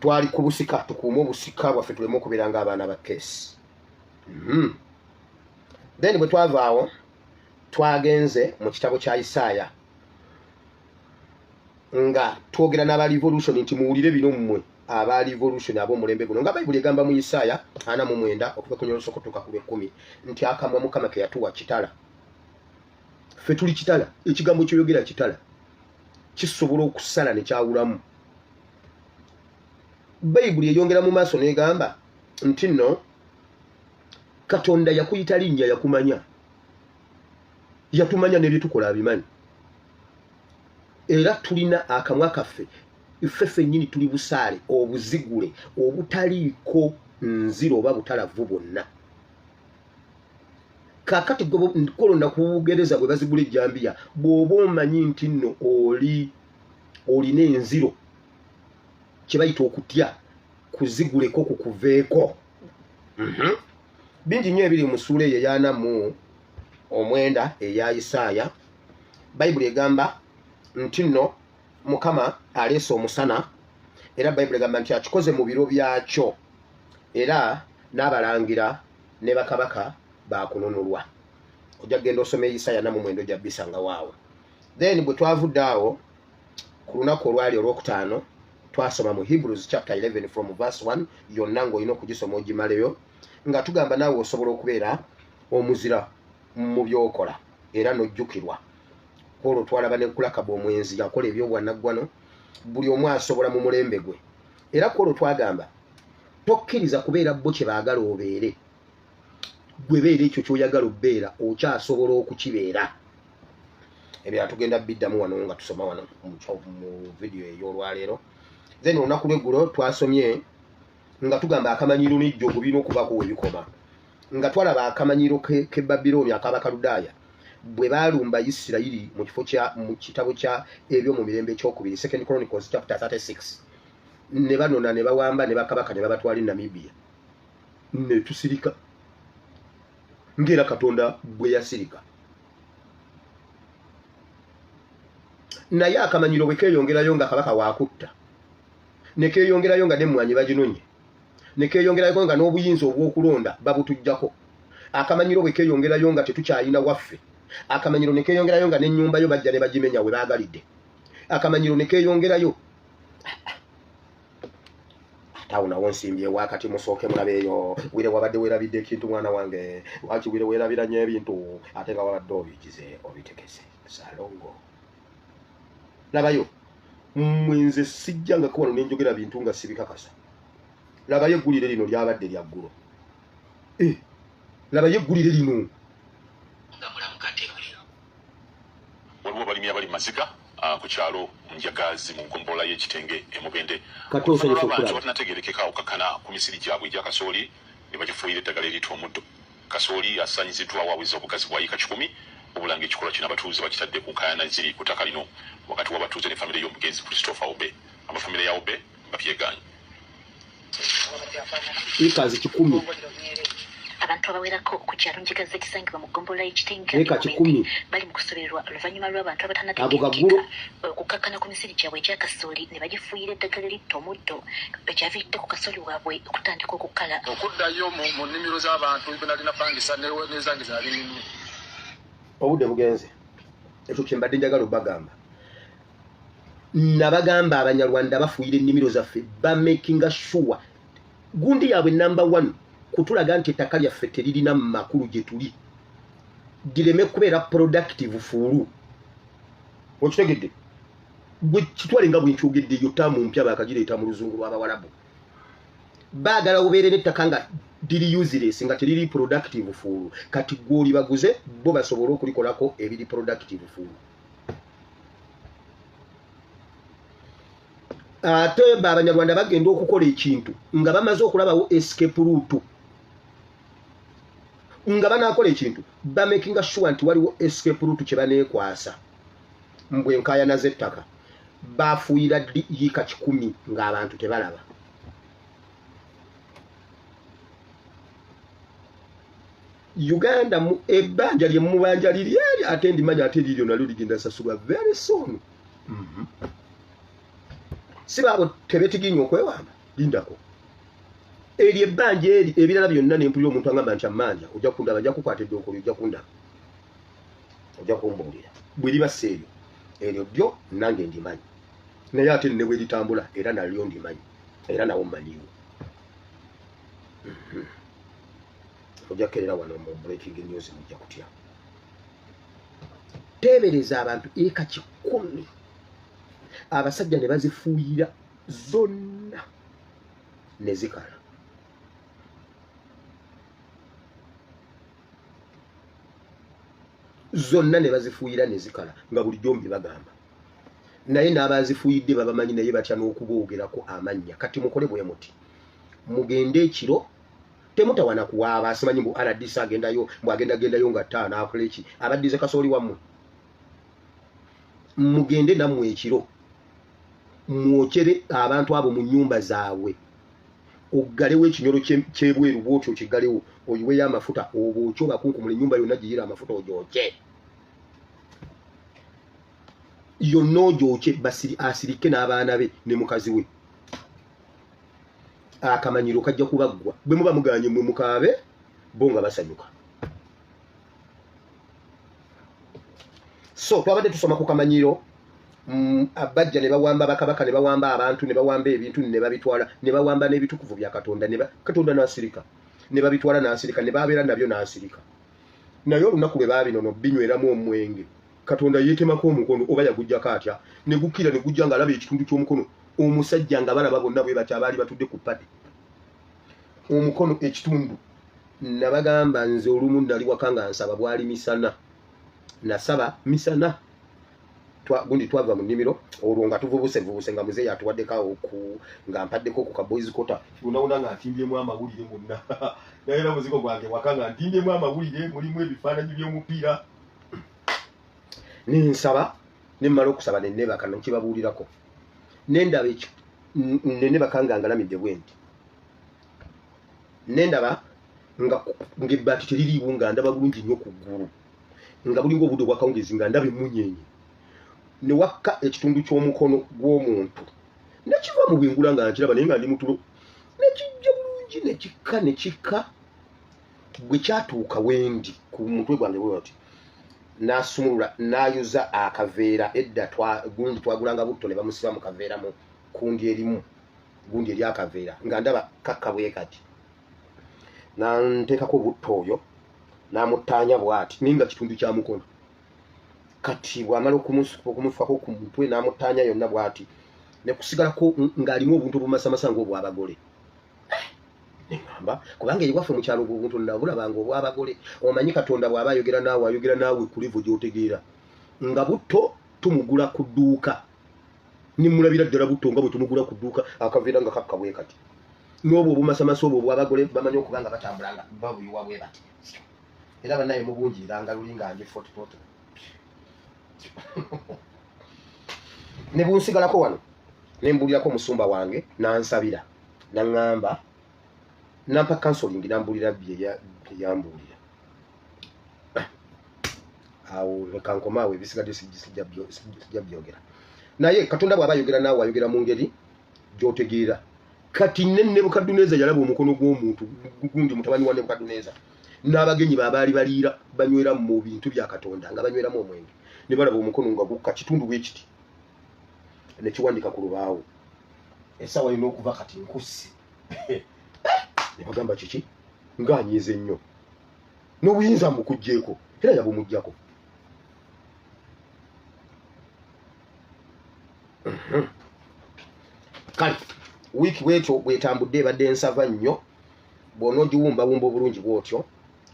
Twali ku busika, tukuuma obusika bwaffe tuleme okubeera ng'abaana ba Keesi. Then bwe twavaawo twagenze mu kitabo kya Isaaya nga twogera n'aba revolution nti muwulire bino mmwe aba revolution ab'omulembe guno, nga Bayibuli egamba mu Isaaya 49 okuva ku nyoluso kutuuka ku 10 nti akamwa Mukama ke yatuwa kitala. Ffe tuli kitala, ekigambo kyoyogera kitala kisobola okusala ne kyawulamu. Bayibuli eyongera mu maaso n'egamba nti nno Katonda yakuyita linnya yakumanya, yatumanya ne bye tukola abimanyi. era tulina akamwa kaffe ffe ffennyini tuli busaale obuzigule obutaliiko nziro oba butalavu bwonna. Kakati kolo nakubugereza bwe bazigula ejjambiya bw'oba omanyi nti nno olina enziro kye bayita okutya kuziguleko kukuveeko. Bingi nnyo ebiri mu ssuula eyo eyanamu omwenda eya Isaaya. Bayibuli egamba nti nno Mukama aleese omusana, era Bayibuli egamba nti akikoze mu biro byakyo, era n'abalangira ne bakabaka bakununulwa. Ojja kugenda osoma Isaaya namu mwendo ojja bisanga waawo. Then bwe twavudde awo ku lunaku olwali olwokutaano twasoma mu Hebrews chapter 11 from verse 1 yonna ng'olina okugisoma ogimaleyo, nga tugamba naawe osobola okubeera omuzira mu byokola era n'ojjukirwa. Olwo twalaba ne Kulakaba omwenzi yakola ebyobwannaggwano, buli omu asobola mu mulembe gwe. Era kwolwo twagamba tokkiriza kubeera bo kye baagala obeere, gwe beera ekyo ky'oyagala obbeera okyasobola okukibeera. Ebyo tugenda biddamu wano nga tusoma wano mu video ey'olwaleero. Then olunaku lw'eggulo twasomye nga tugamba akamanyiro n'ejjogo birina okubaako we bikoma, nga twalaba akamanyiro ke Babilooni ak'Abakaludaaya bwe baalumba Isirayiri mu kitabo kya ebyo mu mirembe ekyokubiri, 2 Chronicles chapter 36. Ne banona ne bawamba ne bakabaka ne babatwala e Namibia. Ne tusirika ng'era Katonda bwe yasirika. Naye akamanyiro bwe keeyongerayo nga kabaka waakutta, ne keeyongerayo nga n'emmwanyi baginonye, ne keeyongerayo nga n'obuyinza obw'okulonda babutujjako. Akamanyiro bwe keeyongerayo nga tetukyalina waffe, akamanyiro ne keeyongerayo nga n'ennyumba yo bajja ne bagimenya we baagalidde, akamanyiro ne keeyongerayo. Awo nawo nsimbyewo akati musooke mulabeeyo, wire wabadde weerabidde ekintu mwana wange, waki wire weerabira nnyo ebintu ate nga wabadde obigize obitegese. Salongo labayo mwenze sijjanga ko wano nenjogera bintu nga sibikakasa. Labayo eggulire lino lyabadde lya ggulo. Labayo eggulire lino waliwo balimi abali maziga ku kyalo Njagazi mu nkombola y'ekitenge emubende abantu batanategerekeka okakana ku misiri gyabwe egya kasooli ne bagifuuyira eddagala eriyitibwa omuddo. Kasooli asanyiziddwa wawiza obugazi bwa yika 10 obulanga ekikola kino abatuuze bakitadde ku nkaayana ziri ku ttaka lino wakati w'abatuuze ne famire y'omugenzi Christopher Obe. Amafamire ya Obe bapyegaanye ikazi 10 abantu abawerako ku kyalo Njagazi ekisangibwa mu ggombolola y'ekitenge bali mu kusobererwa oluvannyuma lw'abantu abatanategerekeka okukakkana ku misiri gyabwe egya kasooli ne bagifuuyira eddagala eritta omuddo ekyaviiridde ku kasooli waabwe okutandika okukala. Okuddayo mu nnimiro z'abantu benalina pangisa nezange zaali nnimiro. Obudde bugenze. Ekyo kye mbadde njagala obbagamba. Nabagamba Abanyarwanda bafuuyira ennimiro zaffe bamakinga sure gundi yaabwe number 1 kutulaga nti ettaka lyaffe teririna mu makulu gye tuli direme kubeera productive fuulu. Okitegedde gwe kitwale nga bwe nkyogedde eyo ttaamu mpya baakagireeta mu luzungu lw'Abawarabu. Baagala obeere n'ettaka nga diri useless nga teriri productive fuulu, kati gw'oli baguze bo basobole okulikolako ebiri productive fuulu. Ate Abanyarwanda bagenda okukola ekintu nga bamaze okulabawo escape route, nga banaakola ekintu bamakinga sure nti waliwo escape route kye baneekwasa mbwe nkaayana z'ettaka bafuuyira yika 10 ng'abantu tebalaba. Uganda mu ebbanja lye mubanja liri eri ate ndimanya ate liryo nalyo ligenda sasulwa very soon. Sibaabo tebetiginnya okwewamba lindako eri ebbanja eri ebirala byonna nempulira omuntu angamba nti amanja ojja kundaba ajja kukwatedde okuli ojja kundaba ojja kumbuulira bwe libassa eryo ddyo nange ndimanyi naye ate ne bwe litambula era nalyo ndimanyi era nawo mmanyiwo. Ojja kukeerera wano mu breaking news mujja kutya. Teebereza abantu eka 10 abasajja ne bazifuuyira zonna ne zikala. Zonna ne bazifuuyira ne zikala nga bulijjo mbibagamba. naye n'abazifuuyidde babamanyi naye batya n'okuboogerako amannya. Kati mukole bwe muti mugende ekiro temutawana kuwaaba asimanyi mbu RDC agendayo gendayo nga ttaano akola eki abaddize kasooli wammwe. Mugende nammwe ekiro mwokere abantu abo mu nnyumba zaabwe, oggalewo ekinyolo kyebweru bwotyo kigalewo, oyiweyo amafuta obwokyo bakunkumula ennyumba yonna giyira amafuta ogyoke yonna ogyoke asirike n'abaana be ne mukazi we. Akamanyiro kajja kubaggwa bwe muba muganye mwe mukaabe bo nga basanyuka. So twabadde tusoma ku kamanyiro abajja ne bawamba bakabaka ne bawamba abantu ne bawamba ebintu ne babitwala ne bawamba n'ebitukuvu bya Katonda Katonda n'asirika ne babitwala n'asirika ne babeera nabyo n'asirika. Naye olunaku bwe baabinono binyweramu omwenge Katonda yeetemako omukono oba yagujjako atya ne gukira ne gujja nga alaba ekitundu ky'omukono omusajja nga balaba bonna bwe batya abaali batudde ku ppade omukono ekitundu. Nabagamba nze olumu nali waka nga nsaba bwali misana, nasaba misana gundi twava mu nnimiro olwo nga tuvubuse nga muzeeyi atuwaddeko nga mpaddeko ku kaboys kota lunawuna nga ntimbyemu amawulire monna naye era muzigo gwange waka nga ntimbyemu amawulire mulimu ebifaananyi by'omupiira. Ninsaba nemmala okusaba nennebaka nkibabuulirako nendaba nennebaka nga ngalamidde bwenti nendaba ng'ebbaati teririiwo nga ndaba bulungi nnyo ku ggulu nga bulinga obudde obwakawungezi nga ndaba emmunyeenye ne wakka ekitundu ky'omukono gw'omuntu nekiva mu bwengula nga nkiraba naye nga ndi mutulo nekijja bulungi nekikka bwe kyatuuka wendi ku mutwe gwange bwe bati n'asumulula n'ayuza akaveera edda gundi twagulanga butto ne bamusiba mu kaveera mu kundi erimu gundi eri akaveera nga ndaba kakka bwe kati nanteekako butto oyo n'amuttaanya bw'ati ninga kitundu kya mukono kati bw'amala okumufako ku mutwe n'amuttaanya yonna bw'ati ne kusigalako ng'alimu obuntu obumasamasa ng'obwabagole. Neŋŋamba kubanga eyiwaffe mu kyalo obuntu nabulabanga obwabagole. Omanyi Katonda bw'aba ayogera naawe ku livu gy'otegeera nga butto tumugula ku dduuka nimulabira ddala butto nga bwe tumugula ku dduuka akaveera nga kakka bwe kati n'obwo obumasamasa obwo obwabagole bamanyi okuba nga batambulanga babuyiwa bwe bati era bannaye mubungiiranga lulinga nje fotopoto ne bunsigalako wano ne mbulirako omusumba wange nansabira naŋŋamba nampa counseling nambulira bye yambuulira awo leka nkomaawo ebisigadde sijja byogera naye Katonda bw'aba ayogera naawe ayogera mu ngeri gy'otegeera. Kati ne Nebukadduneeza yalaba omukono gw'omuntu gundi mutabani wa Nebukadduneeza n'abagenyi babaali baliira banywera mu bintu bya Katonda nga banyweramu omwenge ne balaba omukono nga gukka kitundu bwe kiti ne kiwandika ku lubaawo essaawa yina okuva kati nkusi ne bagamba kiki ng'anyiize nnyo n'obuyinza mbukugjeeko era yabumuggyako. Kale wiiki bwetyo bwetambudde ebadde ensava nnyo bw'onoogiwumbawumba obulungi bw'otyo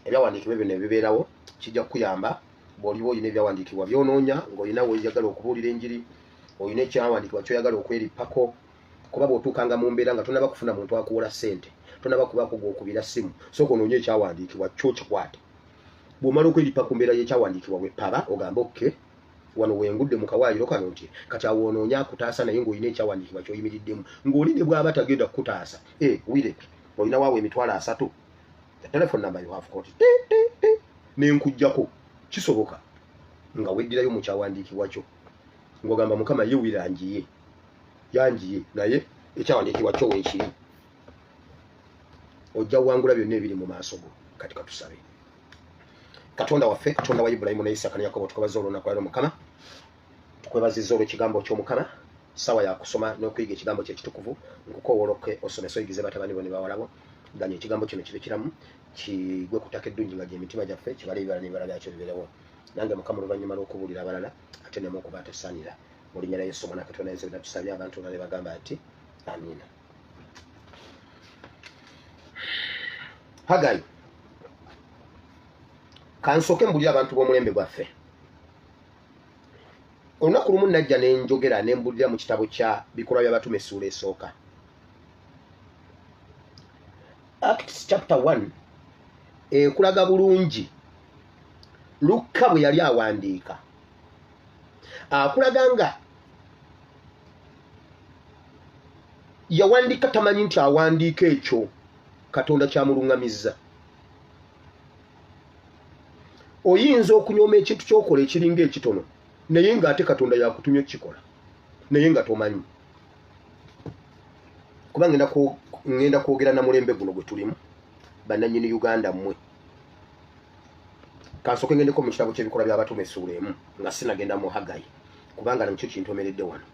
ebyawandiikibwa ebyo ne bibeerawo kijja kukuyamba bw'oliba olina ebyawandiikibwa by'onoonya ng'olina weeyagala okubuulira enjiri olina ekyawandiikibwa ky'oyagala okwerippako kuba bw'otuukanga mu mbeera nga tonaba kufuna muntu akuwola ssente tonaba kubako gw'okubira ssimu sooka onoonye ekyawandiikibwa kyo kikwate. Bw'omala okwerippa ku mbeera y'ekyawandiikibwa bw'eppaba ogamba okke wano wengudde mu kawaayiro kano nti kati awo onoonya akutaasa naye ng'olina ekyawandiikibwa ky'oyimiriddemu ng'oli ne bw'aba tagenda kukutaasa wire olina waawo emitwalo 3 telefone number you have got nenkujjako kisoboka nga weddirayo mu kyawandiikibwa kyo ng'ogamba Mukama ye wirangiye yangiye naye ekyawandiikibwa kyo weekiri ojja wangula byonna ebiri mu maaso go. Kati katusabe. Katonda waffe Katonda wa Ibulayimu ne Isaaka ne Yakobo tukubaza olunaku lwaleero Mukama tukwebaziza olw'ekigambo ky'Omukama sawa ya kusoma n'okuyiga ekigambo kye ekitukuvu nkukoowoloke osomese oyigize batabani bo ne bawalabo ganya ekigambo kino kibe kiramu kigwe ku ttaka eddungi nga gy'emitima gyaffe kibale ebibala n'ebibala byakyo bibeerewo nange Mukama oluvannyuma lw'okubuulira abalala ate nemu okuba tesaanira mu linnya lya Yesu Omwana Katonda Yesu tusabye abantu nga ne bagamba nti amiina. Hagayi kansooke mbulira abantu b'omulembe gwaffe olunaku lumu najja nenjogera nembulira mu kitabo kya bikolwa by'abatume essuula esooka. Acts chapter 1 ekulaga bulungi Luka bwe yali awandiika. Akulaga nga yawandiika tamanyi nti awandiika ekyo Katonda kyamulungamizza. Oyinza okunyooma ekintu ky'okola ekiringa ekitono naye ng'ate Katonda yakutumye okukikola naye nga tomanyi. Kuba ngenda kwogera na mulembe guno gwe tulimu bannannyini Uganda mmwe. Kansooke ngendeko mu kitabo ky'ebikolwa by'abatume essuula emu nga sinagenda mu Haggayi kubanga nakyo kintomeredde wano.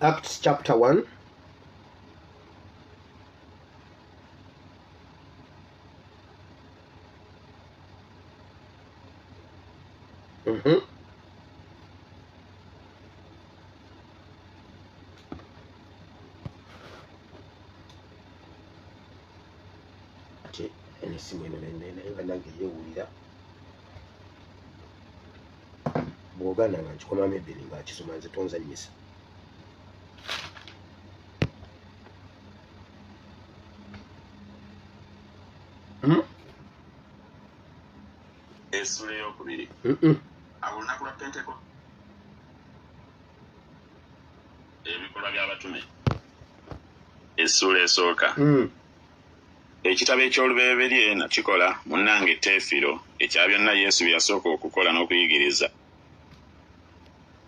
Acts chapter 1 ate enesimu eno nenga nange yeewulira bw'ogaana nga nkikomamu ebbiri ng'akisoma nze tonzannyisa. Essuula ey'okubiri olunaku lwa Penteko. Ebikolwa by'abatume essuula esooka. Ekitabo eky'olubereberye nakikola munnange Teefiro ekya byonna Yesu bye yasooka okukola n'okuyigiriza.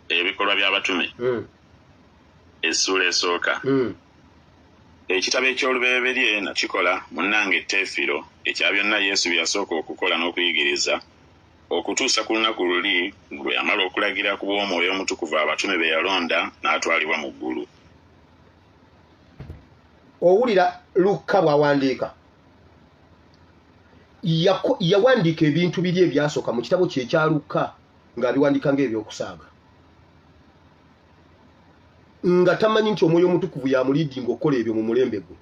Ebikolwa by'abatume essuula esooka. Ekitabo eky'olubereberye nakikola munnange Teefiro ekya byonna Yesu bye yasooka okukola n'okuyigiriza okutuusa ku lunaku luli lwe yamala okulagira ku bw'Omwoyo Omutukuvu abatume be yalonda n'atwalibwa mu ggulu. Owulira Luka bw'awandiika yawandiika ebintu biri ebyasooka mu kitabo kye ekya Luka ng'abiwandiika ng'ebyokusaaga nga tamanyi nti Omwoyo Omutukuvu yamuliidinga okukola ebyo mu mulembe gwe.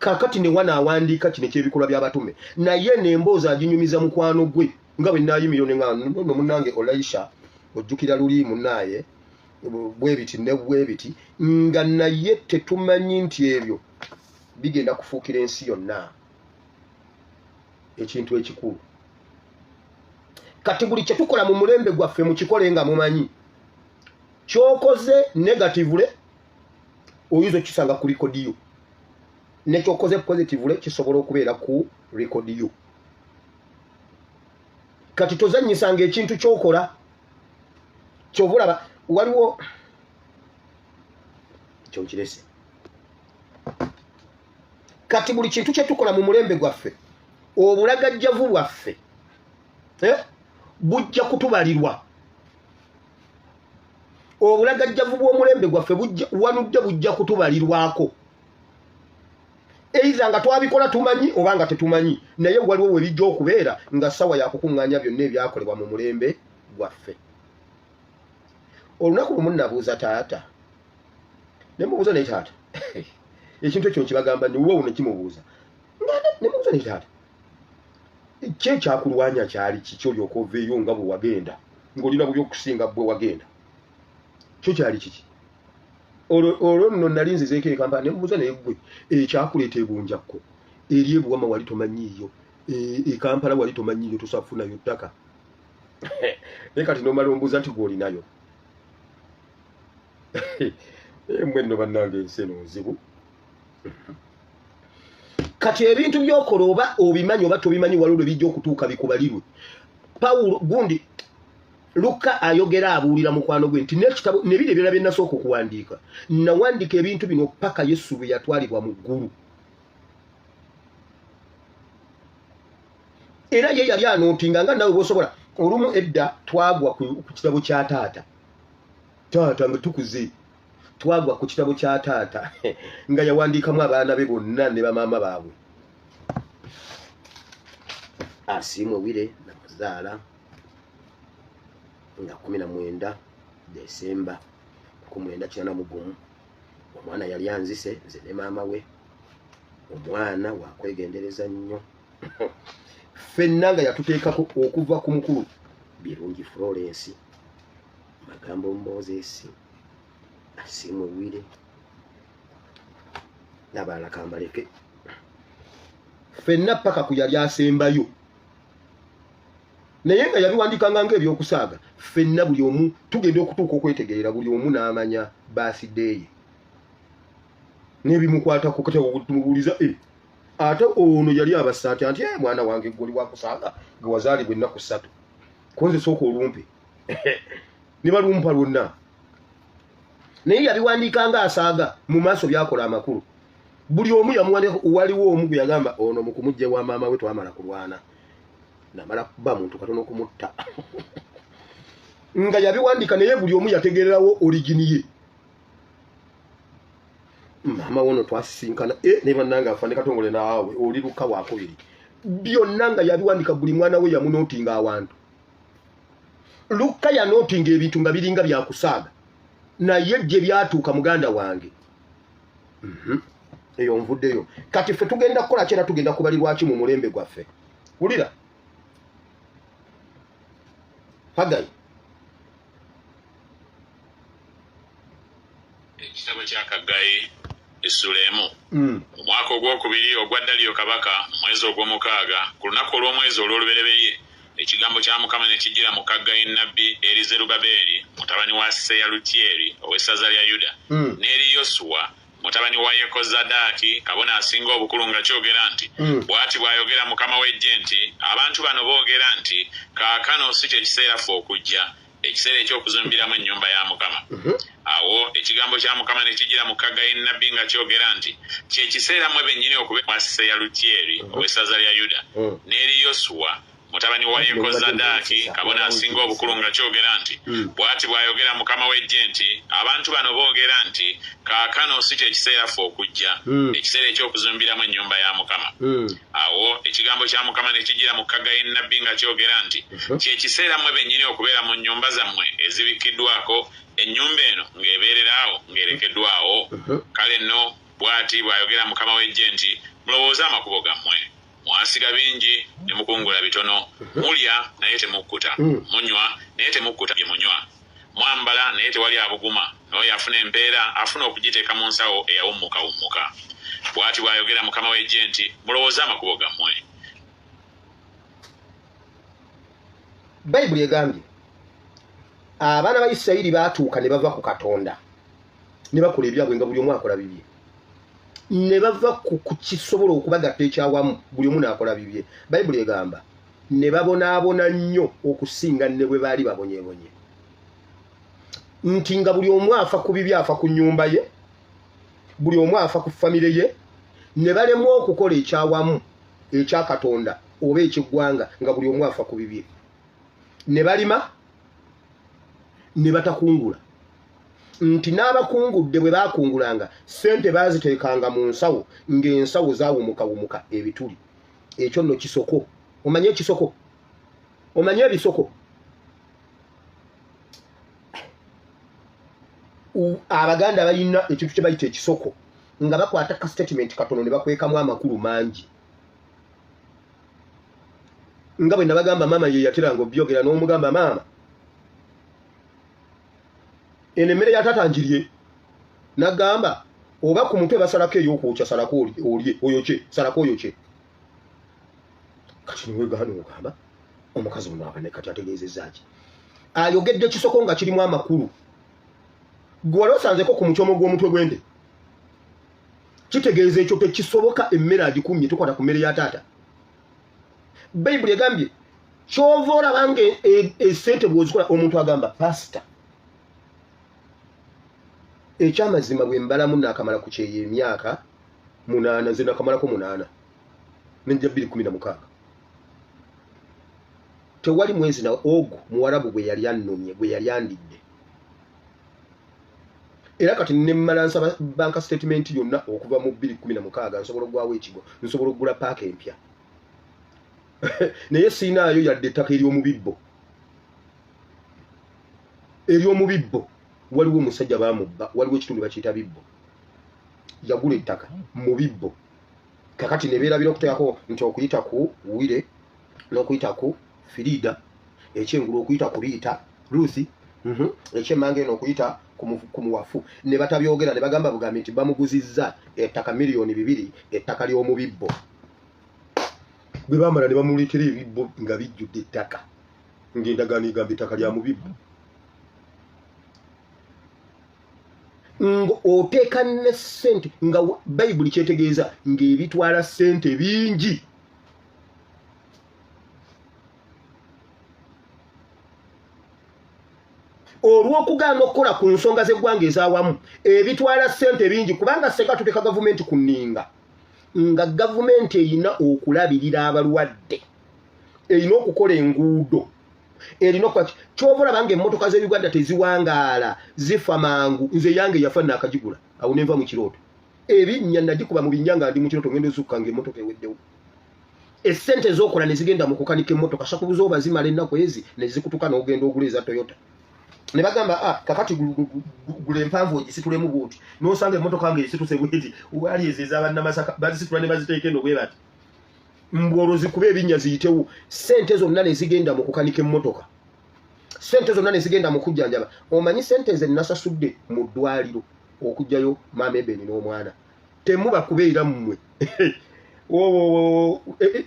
Kakati ne wana awandiika kino eky'ebikolwa by'abatume naye n'emboozi aginyumiza mukwano gwe nga bwe naayimirira nga nno munnange Olaisha ojjukira luli munnaaye bwe biti ne bwe biti nga naye tetumanyi nti ebyo bigenda kufuukira ensi yonna ekintu ekikulu. Kati buli kye tukola mu mulembe gwaffe mukikole nga mumanyi kyokoze negativule oyinza okisanga ku likodiyo nekyokoze positivule kisobola okubeera ku likodiyo. Kati tozannyisanga ekintu kyokola kyobulaba waliwo kyokirese. Kati buli kintu kye tukola mu mulembe gwaffe obulagajjavu bwaffe bujja kutubalirwa. Obulagajjavu bw'omulembe gwaffe wanudde bujja kutubalirwako. Eiza nga twabikola tumanyi oba nga tetumanyi naye waliwo we bijja okubeera nga sawa yakukuŋŋaanya byonna ebyakolebwa mu mulembe gwaffe. Olunaku lumu nabuuza taata ne mubuuza ne taata ekintu ekyo nkibagamba niwe uno kimubuuza ne mubuuza ne taata kye kyakulwanya kyali kiki olyoka oveeyo nga bwe wagenda ng'olina bubi okusinga bwe wagenda kyo kyali kiki. Olwo nno nali nzizeeko ekamba ne mubuuza naye ggwe ekyakuleeta ebunjakko eri ebuwama wali tomanyiiyo Kampala wali tomanyiiyo tosafunayo ttaka naye kati nomala ombuuza nti gw'olinayo. Mmwe nno bannange ensi eno nzibu. Kati ebintu by'okola oba obimanyi oba tobimanyi waliwo lwe bijja okutuuka bikubalirwe. Pawulo gundi Luka ayogera abuulira mukwano gwe nti n'ekitabo ne biri ebirala bye nasooka okuwandiika nawandiika ebintu bino paka Yesu bwe yatwalibwa mu ggulu. Era ye yali anootinga nga nawe bw'osobola. Olumu edda twagwa ku kitabo kya taata nga tukuze twagwa ku kitabo kya taata nga yawandiikamu abaana be bonna ne bamaama baabwe. Asiimwe Wire Namazaala nga 19 Desemba 1991 omwana yali anzise nze ne maama we omwana wakwegendereza nnyo ffenna nga yatuteekako okuva ku mukulu Birungi Florence Magambo Moses Asiimwe Wire n'abalala kambaleke ffenna paka ku yali asembayo naye nga yabiwandikanga ng'ebyokusaaga ffenna buli omu tugenda okutuuka okwetegerera buli omu n'amanya birthday ye n'ebimukwatako kata tumubuuliza ate ono yali abasaati anti mwana wange goli wakusaaga ge wazaalibwa ennaku 3 konze sooka olumpe ne balumpa lwonna naye yabiwandikanga asaaga mu maaso byakola amakulu buli omu yamuwandika waliwo omu gwe yagamba ono mu kumujja wa maama we twamala kulwana namala kuba muntu katono okumutta nga yabiwandika naye buli omu yategererawo origini ye mama wono twasisinkana ne bannanga afande katongole naawe oli luka wako biri byonna nga yabiwandika buli mwana we yamunootinga awantu luka yanootinga ebintu nga biringa byakusaaga naye gye byatuuka muganda wange eyo nvuddeyo kati ffe tugenda kukola kyera tugenda kubalirwaki mu mulembe gwaffe wulira Hagai ekitabo kya Kaggayi Esulemu omwaka ogwokubiri ogwa Daliyo Kabaka mu mwezi ogw'omukaaga ku lunaku olw'omwezi olw'olubereberye ekigambo kya Mukama ne kijjira mu Kaggayi nnabbi eri Zerubabeeri mutabani wa Seyalutiyeri ow'essaza lya Yuda n'eri Yosuwa mutabani wa Yekozadaaki kabona asinga obukulu nga kyogera nti bw'ati bw'ayogera Mukama w'eggye nti abantu bano boogera nti kaakano si kye kiseera ffe okujja ekiseera ekyokuzumbiramu ennyumba ya Mukama awo ekigambo kya Mukama ne kijjira mu Kaggayi nnabbi nga kyogera nti kye kiseera mwe bennyini okubeera Seyalutiyeri ow'essaza lya Yuda n'eri Yosuwa mutabani wa Yekozadaaki kabona asinga obukulu nga kyogera nti bw'ati bw'ayogera Mukama w'eggye nti abantu bano boogera nti kaakano si kye kiseera ffe okujja ekiseera ekyokuzumbiramu ennyumba ya Mukama awo ekigambo kya Mukama ne kijjira mu Kaggayi nnabbi nga kyogera nti kye kiseera mwe bennyini okubeera mu nnyumba zammwe ezibikkiddwako ennyumba eno ng'ebeereraawo ng'erekeddwawo kale nno bw'ati bw'ayogera Mukama w'eggye nti mulowooze amakubo gammwe mwasiga bingi ne mukungula bitono mulya naye temukkuta munywa naye temukkuta bye munywa mwambala naye tewali abuguma n'oyo afuna empeera afuna okugiteeka mu nsawo eyawummuka bw'ati bw'ayogera Mukama w'eggye nti mulowooze amakubo gammwe Bayibuli egambye abaana ba Isirayiri baatuuka ne bava ku Katonda ne bakola ebyabwe nga buli omu akola bibye ne bava ku kisobola okubagatta ekyawamu buli omu n'akola bibye Bayibuli egamba ne babonaabona nnyo okusinga ne bwe baali babonyeebonye nti nga buli omu afa ku bibye afa ku nnyumba ye buli omu afa ku famire ye ne balemwa okukola ekyawamu ekya Katonda oba ekiggwanga nga buli omu afa ku bibye ne balima ne batakungula nti n'abakungudde bwe bakungulanga sente baziteekanga mu nsawo ng'ensawo zaawumukawumuka ebituli ekyo nno kisoko omanye ekisoko omanye ebisoko abaganda balina ekintu kye bayita ekisoko nga bakwata ka statement katono ne bakwekamu amakulu mangi nga bwe nabagamba maama ye yateranga obyogera n'omugamba maama emmere yatatangirie nagamba oba ku mutwe basalako ey'okwokya salako olye oyokye salako oyokye kati niwe gano ogamba omukazi ono abane kati ategeezezzaaki ayogedde ekisoko nga kirimu amakulu gwe wali osanzeko ku mucyomo gw'omutwe gw'ente kitegeeza ekyo tekisoboka emmere agikumye tukwata ku mmere ya taata Bayibuli egambye kyova olaba nga esente bw'ozikola omuntu agamba pasita ekyamazima bwe mbalamu naakamala ku kyeyo emyaka 8 nze nakamalako 8 nenja 2016 tewali mwezi na ogu muwarabu bwe yali annomye bwe yali andidde era kati nemmala nsaba banka statement yonna okuva mu 2016 nsobola ogwawo ekigo nsobola okugula paaka empya naye siinaayo yadde ettaka ery'omubibbo waliwo omusajja baamubba waliwo ekitundu bakiyita bibbo yagula ettaka mu bibbo kakati ne beera biro okuteekako nti okuyita ku Wire n'okuyita ku Firida ekyengulu okuyita ku Liita Ruthi ekyemmange eno okuyita ku Muwafu ne batabyogera ne bagamba bugambi nti bamuguzizza ettaka $2,000,000 ettaka ly'omubibbo bwe bamala ne bamuleetera ebibbo nga bijjudde ettaka ng'endagaano egamba ettaka lya mubibbo oteeka ne ssente nga bayibuli kyetegeeza ng'ebitwala ssente bingi olw'okugaana okukola ku nsonga z'eggwanga ez'awamu ebitwala ssente bingi kubanga seka tuteeka gavumenti ku nninga nga gavumenti erina okulabirira abalwadde erina okukola enguudo erina okukola kyova olaba nga emmotoka z'Uganda teziwangaala zifa mangu nze yange yafa naakagigula awo nenva mu kirooto ebinnya nagikuba mu binnya nga ndi mu kirooto ngenda ozukka ng'emmotoka eweddewo essente z'okola ne zigenda mu kukanika emmotoka shakubuza oba zimala ennaku ezi ne zikutuka n'ogenda ogula eza Toyota ne bagamba kakati gula empanvu ogisitulemu bwoti n'osanga emmotoka ng'esituse bweti wali ezo ez'abannamasaka bazisitula ne baziteeka eno bwe bati mbwolo zikuba ebinnya ziyitewo ssente zonna ne zigenda mu kukanika emmotoka ssente zonna ne zigenda mu kujjanjaba omanyi ssente ze nasasudde mu ddwaliro okujjayo maama Ebeni n'omwana temuba kubeera mmwe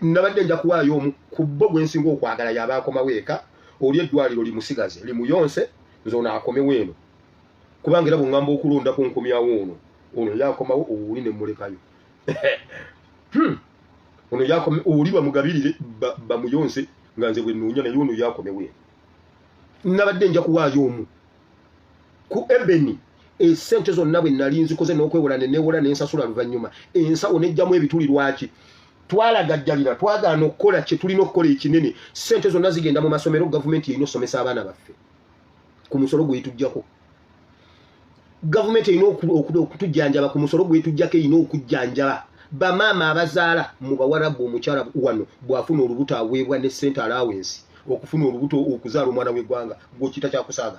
nabadde nja kuwaayo omu ku bbo gwe nsinga okwagala yaba akomawo eka oli eddwaliro limusigaze limuyonse nze ono akomewo eno kubanga era bw'ŋŋamba okulonda ku nkomyawo ono yakomawo oli ne mmulekayo ono yakome oli bamugabirire bamuyonse nga nze bwe nnoonya naye ono yakomewo eno nabadde nja kuwaayo omu ku Ebeni essente zonna bwe nali nzikoze n'okwewola ne neewola ne nsasula luvannyuma ensawo nejjamu ebituli lwaki twalagajjalira twagaana okukola kye tulina okukola ekinene ssente zonna zigenda mu masomero gavumenti erina okusomesa abaana baffe ku musolo gwetujjako gavumenti erina okutujjanjaba ku musolo gwetujjako erina okujjanjaba bamaama abazaala mu bawarabu omukyala wano bw'afuna olubuto aweebwa ne ssente allowance okufuna olubuto okuzaala omwana w'eggwanga gw'okiyita kyakusaaga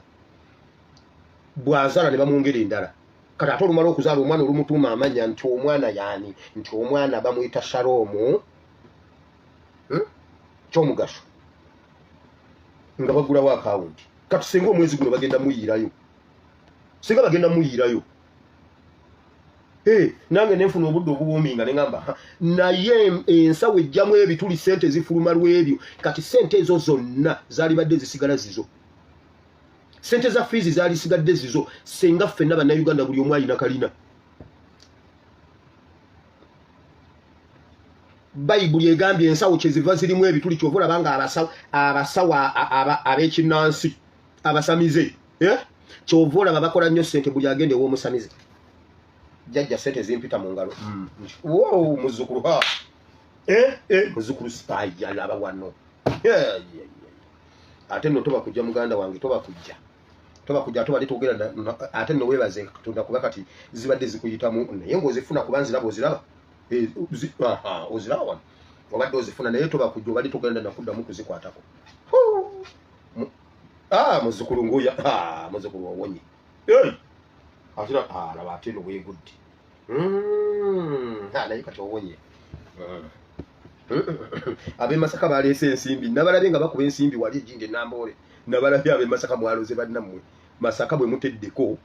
bw'azaala ne bamwongera endala kati ate olumala okuzaala omwana olumutuuma amanya nti omwana yaani nti omwana bamuyita Shaloomu ky'omugaso nga bagulawo akawunti kati singa omwezi guno bagenda muyiirayo singa bagenda muyiirayo nange nenfuna obudde obuwoominga ne ŋŋamba naye ensawo ejjamu ebituli ssente zifuluma lw'ebyo kati ssente ezo zonna zaali badde zisigala zizo ssente za fiizi zaali sigadde zizo senga ffenna bannayuganda buli omu alina kalina bayibuli egambye ensawo kyeziva zirimu ebituli kyova olabanga abasawo ab'ekinnansi abasamize kyova olaba bakola nnyo ssente buli agende ew'omusamize jjajja ssente zimpita mu ngalo muzzukulu muzzukulu sipayalaba wano ate nno toba kujja muganda wange toba kujja ate bali togera ate nno weebaze Katonda kuba kati zibadde zikuyitamu naye ng'ozifuna kuba nziraba oziraba oziraba wano obadde ozifuna naye toba kujja obali togenda nakuddamu kuzikwatako muzzukulu nguya muzzukulu owonye laba ate no weegudde naye kati owonye ab'e Masaka baleese ensimbi nabalabye nga bakuba ensimbi wali ejjinga Namboole nabalabye ab'e Masaka mwaloze bannammwe Masaka bwe muteddeko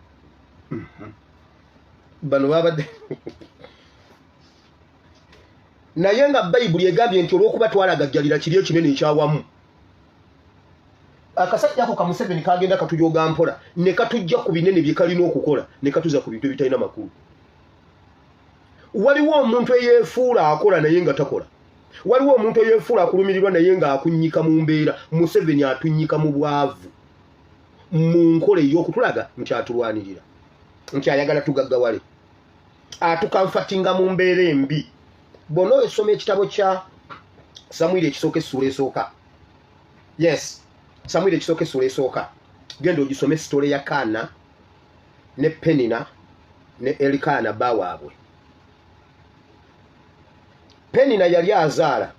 bano babadde naye nga bayibuli egambye nti olw'okuba twalagajjalira kiri ekinene ekyawamu akasajja ako kamuseveni kagenda katujooga mpola ne katujja ku binene bye kalina okukola ne katuza ku bintu ebitalina makulu waliwo omuntu eyeefuula akola naye nga takola waliwo omuntu eyeefuula akulumirirwa naye nga akunnyika mu mbeera Museveni atunnyika mu bwavu mu nkola ey'okutulaga nti atulwanirira nti ayagala tugaggawale atukamfatinga mu mbeera embi bona esoma ekitabo kya Samwiri ekisooka essula esooka Samwiri ekisooka essula esooka genda ogisome sitole ya Kaana ne Penina ne Elikaana bawaabwe Penina yali azaala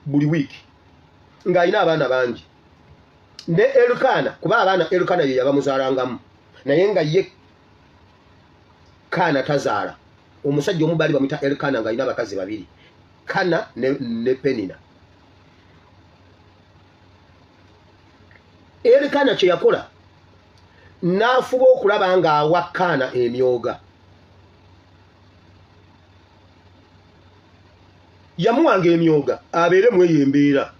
buli wiiki ng'alina abaana bangi ne Elikaana kuba abaana Elikaana ye yabamuzaalangamu naye nga ye Kaana tazaala omusajja omu bali bamuyita Elkana nga alina abakazi babiri, Kana ne Penina. Elkana kye yakola n'afuba okulaba nga awa Kana emyoga. Yamuwanga emyoga abeere mu eyo embeera.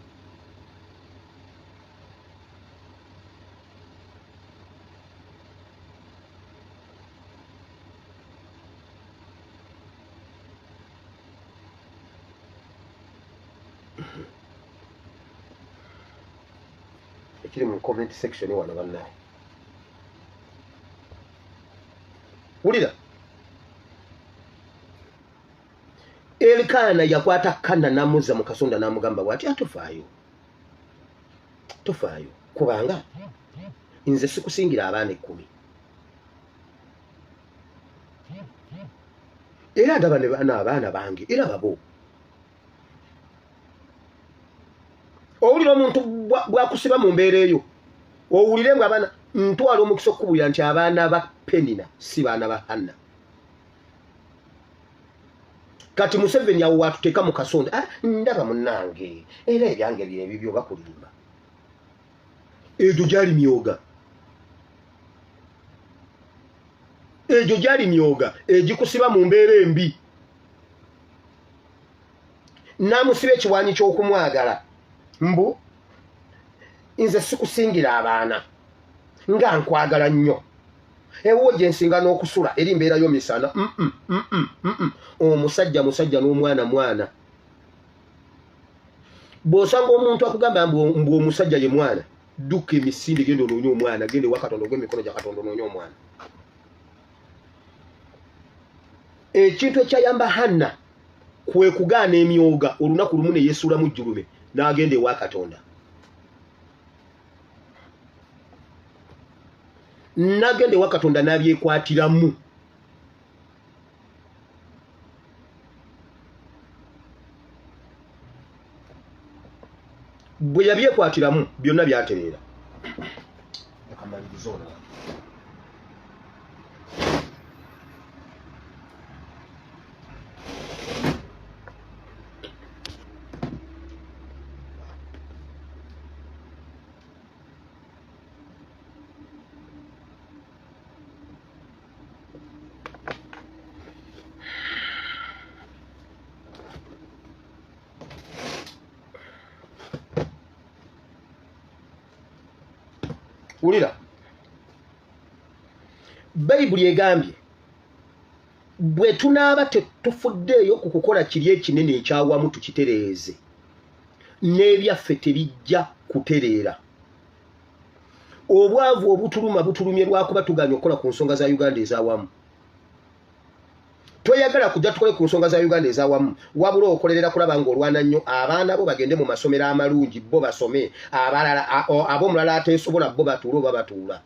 Ekiri mu comment section wano bannaye. Wulira. Elkana yakwata Kana namuza mu kasonda namugamba bwati atofaayo. Tofaayo kubanga nze sikusingira abaana 10. Era ndaba ne bana abaana bange era babo. Owulira omuntu bwakusiba mu mbeera eyo. Owulire nga abaana ntwala omukisa okubulira nti abaana ba Penina si baana ba Hanna. Kati Museveni awo watuteeka mu kasonda. Ndaba munnange era ebyange ebyo bakulimba. Egyo gyali myoga. Egyo gyali myoga egikusiba mu mbeera embi. Namusiba ekiwaanyi ky'okumwagala. Mbu nze sikusingira abaana nga nkwagala nnyo. Ewo gye nsinga n'okusula eri mbeera y'omisana. Omusajja n'omwana. Bw'osanga omuntu akugamba mbu omusajja ye mwana, dduka emisinde genda onoonye omwana, genda ewa Katonda ogw'emikono gya Katonda onoonye omwana. Ekintu ekyayamba Hanna kwe kugaana emyoga olunaku lumu ne yeesuulamu jjulume n'agenda ewa Katonda. N'agenda ewa Katonda n'abyekwatiramu. Bwe yabyekwatiramu byonna byatereera. Akamalirizo ono. Wulira. Bayibuli egambye bwe tunaaba tetufuddeeyo ku kukola kiri ekinene ekyawamu tukitereeze, n'ebyaffe tebijja kutereera. Obwavu obutuluma butulumye lwakuba tuganye okukola ku nsonga za Uganda ez'awamu. Toyagala kujja tukole ku nsonga za Uganda ez'awamu, wabula okolerera kulaba ng'olwana nnyo abaana bo bagende mu masomero amalungi bo basome, ab'omulala ateesobola bo batuule oba batuula.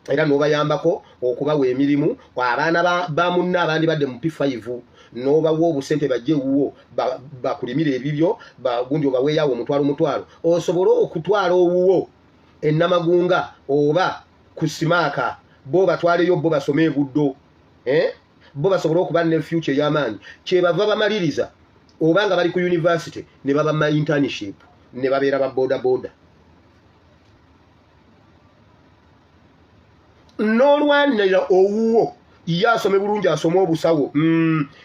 Era n'obayambako okubawa emirimu, abaana ba munna abandi badde mu P5 n'obawa obusente bajje wuwo bakulimire ebibyo, gundi obaweeyawo omutwalo osobole okutwala owuwo ennamagunga oba ku simaaka, bo batwaleyo bo basome ebuddo. Bo basobola okuba ne future y'amaanyi. Kye bava bamaliriza oba nga bali ku university ne baba ma internship ne babeera ba boda. N'olwanira owuwo yasome bulungi asome obusawo.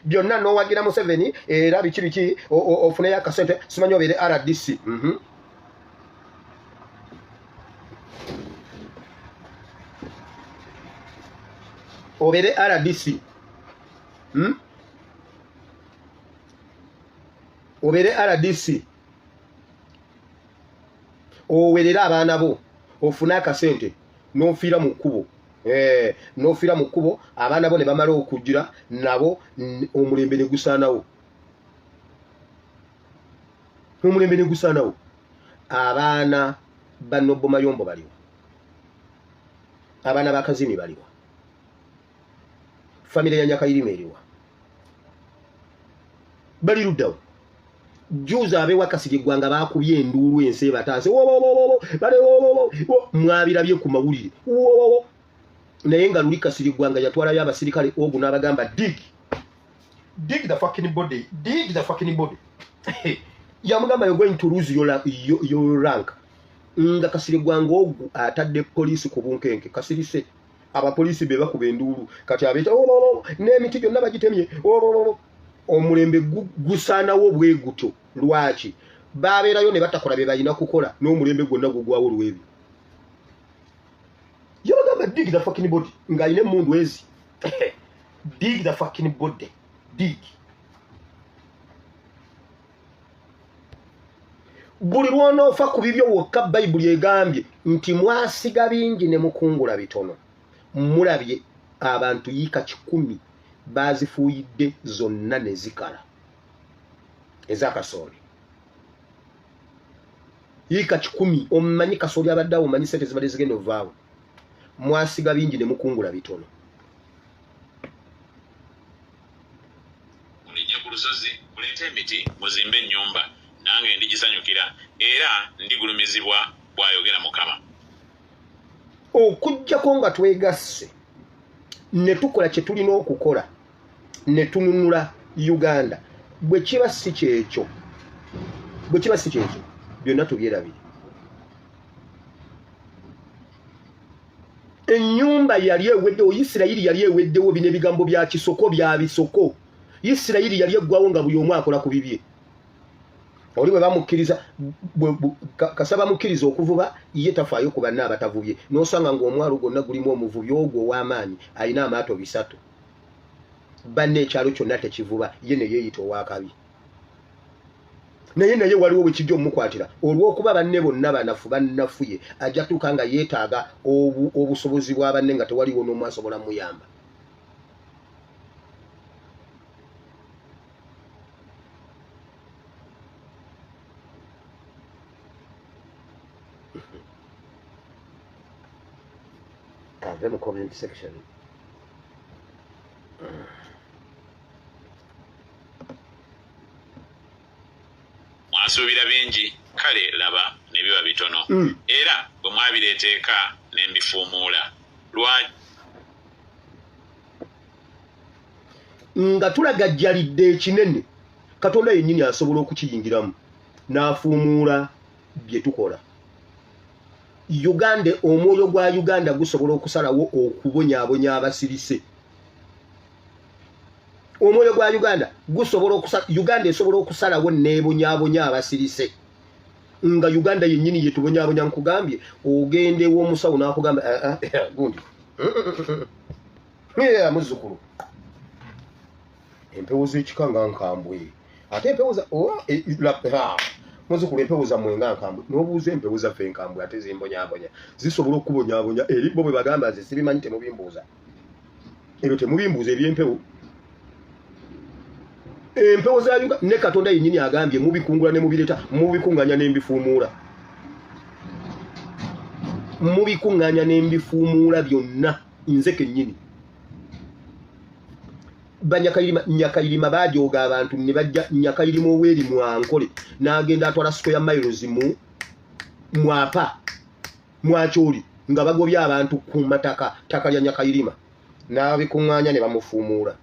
Byonna n'owagira Museveni era biki ofuneyo akasente simanyi obeere RDC. Obeere RDC. Obeere RDC. Owerera abaana bo ofune akasente n'ofiira mu kkubo. N'ofiira mu kkubo abaana bo ne bamala okujjira nabo omulembe ne gusaanawo. Omulembe ne gusaanawo. Abaana ba Nobbo Mayombo baliwa. Abaana ba Kazimi baliwa. Famire ya Nyakayirima eriwa. Bali luddawo. Juza abe wakasige gwanga bakubye enduulu ense bataase. Mwabirabye ku mawulire. Naye nga luli kasiri gwanga yatwala y'abasirikale ogu n'abagamba dig. Dig the fucking body. Dig the fucking body. Yamugamba, you're going to lose your rank. Nga kasiri gwango atadde police ku bunkenke. Kasiri se aba police beba ku benduru. Kati abeta n'emiti gyonna bagitemye. Omulembe gusana wo bweguto. Lwaki? Babeerayo ne batakola be balina kukola n'omulembe gwonna gugwawo olw'ebyo. Yabagamba dig the fucking body. Nga ine mundu ezi. Dig the fucking body. Dig. Buli lwona ofa ku bibyo wokka Bayibuli egambye nti mwasiga bingi ne mukungula bitono. Mulabye abantu yika 10 bazifuuyidde zonna ne zikala. Ezakasooli. Yika 10 omanyi kasooli abadde awo omanyi sente zibadde zigenda ovaawo. Mwasiga bingi ne mukungula bitono. Mulijja ku lusozi muleete emiti muzimbe ennyumba nange ndigisanyukira era ndigulumizibwa bw'ayogera Mukama. Okujjako nga twegasse ne tukola kye tulina okukola ne tununula Uganda bwe kiba si kyekyo byonna tubyerabire. Ennyumba yali eweddewo, Isirayiri yali eweddewo, bino ebigambo bya kisoko bya bisoko. Isirayiri yali eggwawo nga buli omu akola ku bibye. Oli bwe bamukkiriza kasaba mukkiriza okuvuba ye tafaayo ku banna abatavubye. N'osanga ng'omwalo gwonna gulimu omuvubi ogwo ow'amaanyi alina amaato 3. Banne ekyalo kyonna tekivuba ye ne yeeyita ow'akabi. Naye waliwo bwe kijja omukwatira olw'okuba banne bonna bannafuye ajja tuuka nga yeetaaga obusobozi bwa banne nga tewaliwo n'omu asobola muyamba. Kave mu comment section. Mwasuubira bingi kale laba ne biba bitono. Era bwe mwabireeteeka ne mbifuumuula. Nga tulagajjalidde ekinene Katonda yennyini asobola okukiyingiramu n'afuumuula bye tukola. Uganda, omwoyo gwa Uganda gusobola okusalawo okubonyaabonya abasirise. Omwoyo gwa Uganda gusobola Uganda esobola okusalawo n'ebonyaabonya abasirise. Nga Uganda yennyini yetubonyaabonya nkugambye ogende w'omusawo n'akugamba gundi. Muzzukulu. Empewo z'ekika nga nkambwe. Ate empewo za muzzukulu empewo zammwe nga nkambwe. N'obuuza empewo zaffe enkambwe ate zimbonyaabonya. Zisobola okubonyaabonya eri bo bwe bagamba ze sibimanyi temubimbuuza. Ebyo temubimbuuza eby'empewo. Empewo za Uganda ne Katonda yennyini agambye mubikungula ne mubireta mubikunganya n'embifuumuula. Mubikunganya n'embifuumuula byonna nze kennyini. Nyakayirima bajooga abantu ne bajja Nyakayirima oweri mwankole n'agenda atwala square miles mwapa mwakyoli nga bagobye abantu ku mataka ttaka lya Nyakayirima n'abikunganya ne bamufuumuula.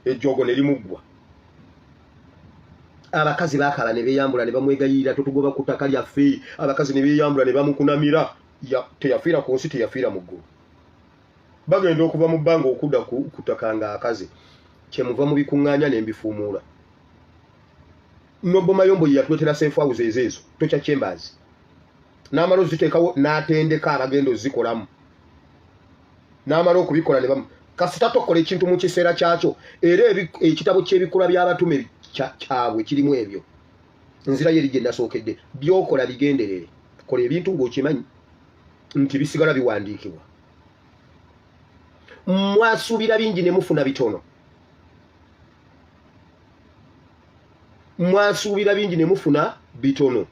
Ejjogo ne limuggwa. Abakazi baakala ne beeyambula ne bamwegayirira totugoba ku ttaka lyaffe. Abakazi ne beeyambula ne bamukunamira. Teyafiira ku nsi, teyafiira mu ggulu. Bagenda okuva mu bbanga okudda ku ttaka nga akaze. Kyemuva mu bikuŋŋaanya n'embifuumuula. Nobbo Mayombo ye yatuleetera safe house ezo Tocha Chambers. N'amala oziteekawo n'atendeka abagenda ozikolamu. N'amala okubikola ne bamu. Kasita tokola ekintu mu kiseera kyakyo. Era ekitabo ky'ebikolwa by'abatume kyabwe kirimu ebyo. Nzira yeri gye nasookedde. Byokola bigenderere. Kola ebintu ng'okimanyi nti bisigala biwandiikibwa. Mwasuubira bingi ne mufuna bitono. Mwasuubira bingi ne mufuna bitono.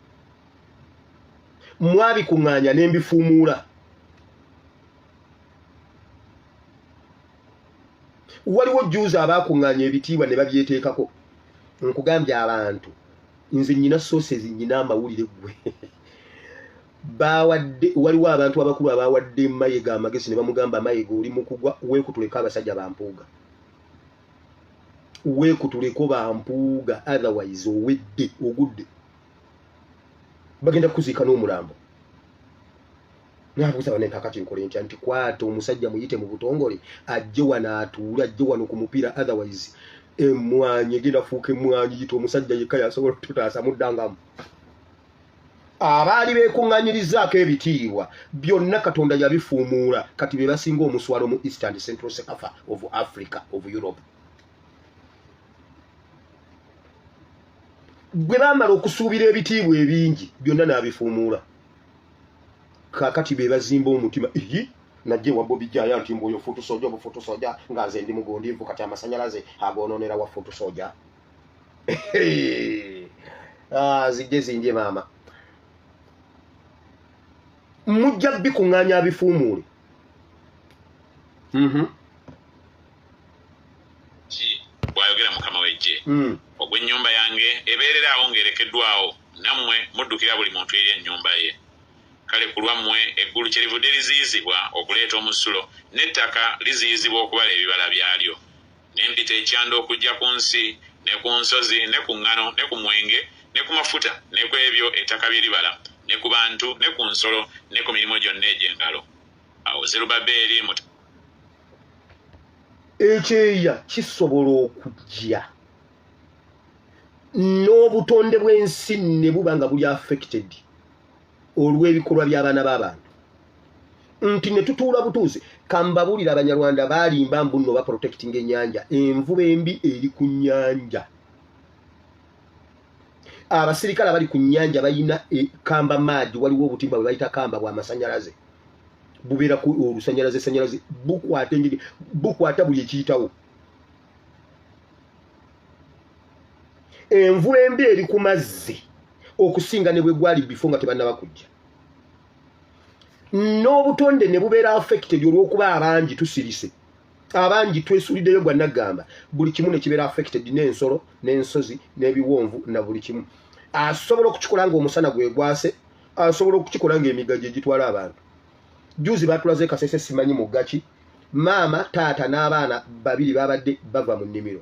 Mwabikuŋŋaanya n'embifuumuula. Waliwo juuza abaakuŋŋaanya ebitiibwa ne babyeteekako. Nkugambye abantu nze nnyina soosezi nnyina amawulire ggwe. Waliwo abantu abakulu abaawadde Mayiga amagezi ne bamugamba Mayiga oli mu kugwa weekutuleka abasajja bampuuga. weekutuleko bampuuga otherwise owedde ogudde bagenda kuziika n'omulambo nabuuza bane kakati nkole ntya nti kwata omusajja muyite mu butongole ajje wano atuule ajje wano ku mupiira otherwise emmwanyi egenda fuuka emmwanyi yita omusajja yekka yasobola tutaasa muddangamu abaali beekuŋŋanyirizaako ebitiibwa byonna katonda yabifuumuula kati be basinga omuswalo mu East and Central Sekafa of Africa of Europe bwe baamala okusuubira ebitiibwa ebingi byonna n'abifuumuula kakati be bazimba omutima najje wa Bobi Jaya nti mboyo fotosoja obu fotosoja nga nze ndi mugondivu kati amasanyalaze agoononera wa fotosoja zijje zinje maama mujja bikuŋŋaanya abifuumuule bwayogera mukama w'eggye ogw'ennyumba yange ebeerera awo ng'erekeddwawo nammwe muddukira buli muntu eri ennyumba ye kale ku lwammwe eggulu kyerivudde liziyizibwa okuleeta omusulo n'ettaka liziyizibwa okubala ebibala byalyo n'empita ekyanda okujja ku nsi ne ku nsozi ne ku ŋŋano ne ku mwenge ne ku mafuta ne ku ebyo ettaka bye libala ne ku bantu ne ku nsolo ne ku mirimu gyonna egy'engalo awo Zerubbaberi ekyeya kisobola okujja n'obutonde bw'ensi ne buba nga buli affected olw'ebikolwa by'abaana b'abantu nti ne tutuula butuuzi kambabuulira abanyarwanda baalimba mbu nno baprotectinga ennyanja envuba embi eri ku nnyanja abasirikale abali ku nnyanja balina kamba maadi waliwo obutimba bwe bayita kamba bw'amasanyalaze bubeera ku olusanyalaze bukwata buli ekiyitawo envula embi eri ku mazzi okusinga ne bwe gwali bifo nga tebannaba kujja n'obutonde ne bubeera affected olw'okuba abangi tusirise abangi twesuliddeyo gwa naggamba buli kimu ne kibeera affected n'ensolo n'ensozi n'ebiwonvu na buli kimu asobola okukikola ng'omusana gwegwase asobola okukikola ng'emigajjo egitwala abantu juzi batulaze Kasese simanyi mu gaki maama taata n'abaana babiri babadde bava mu nnimiro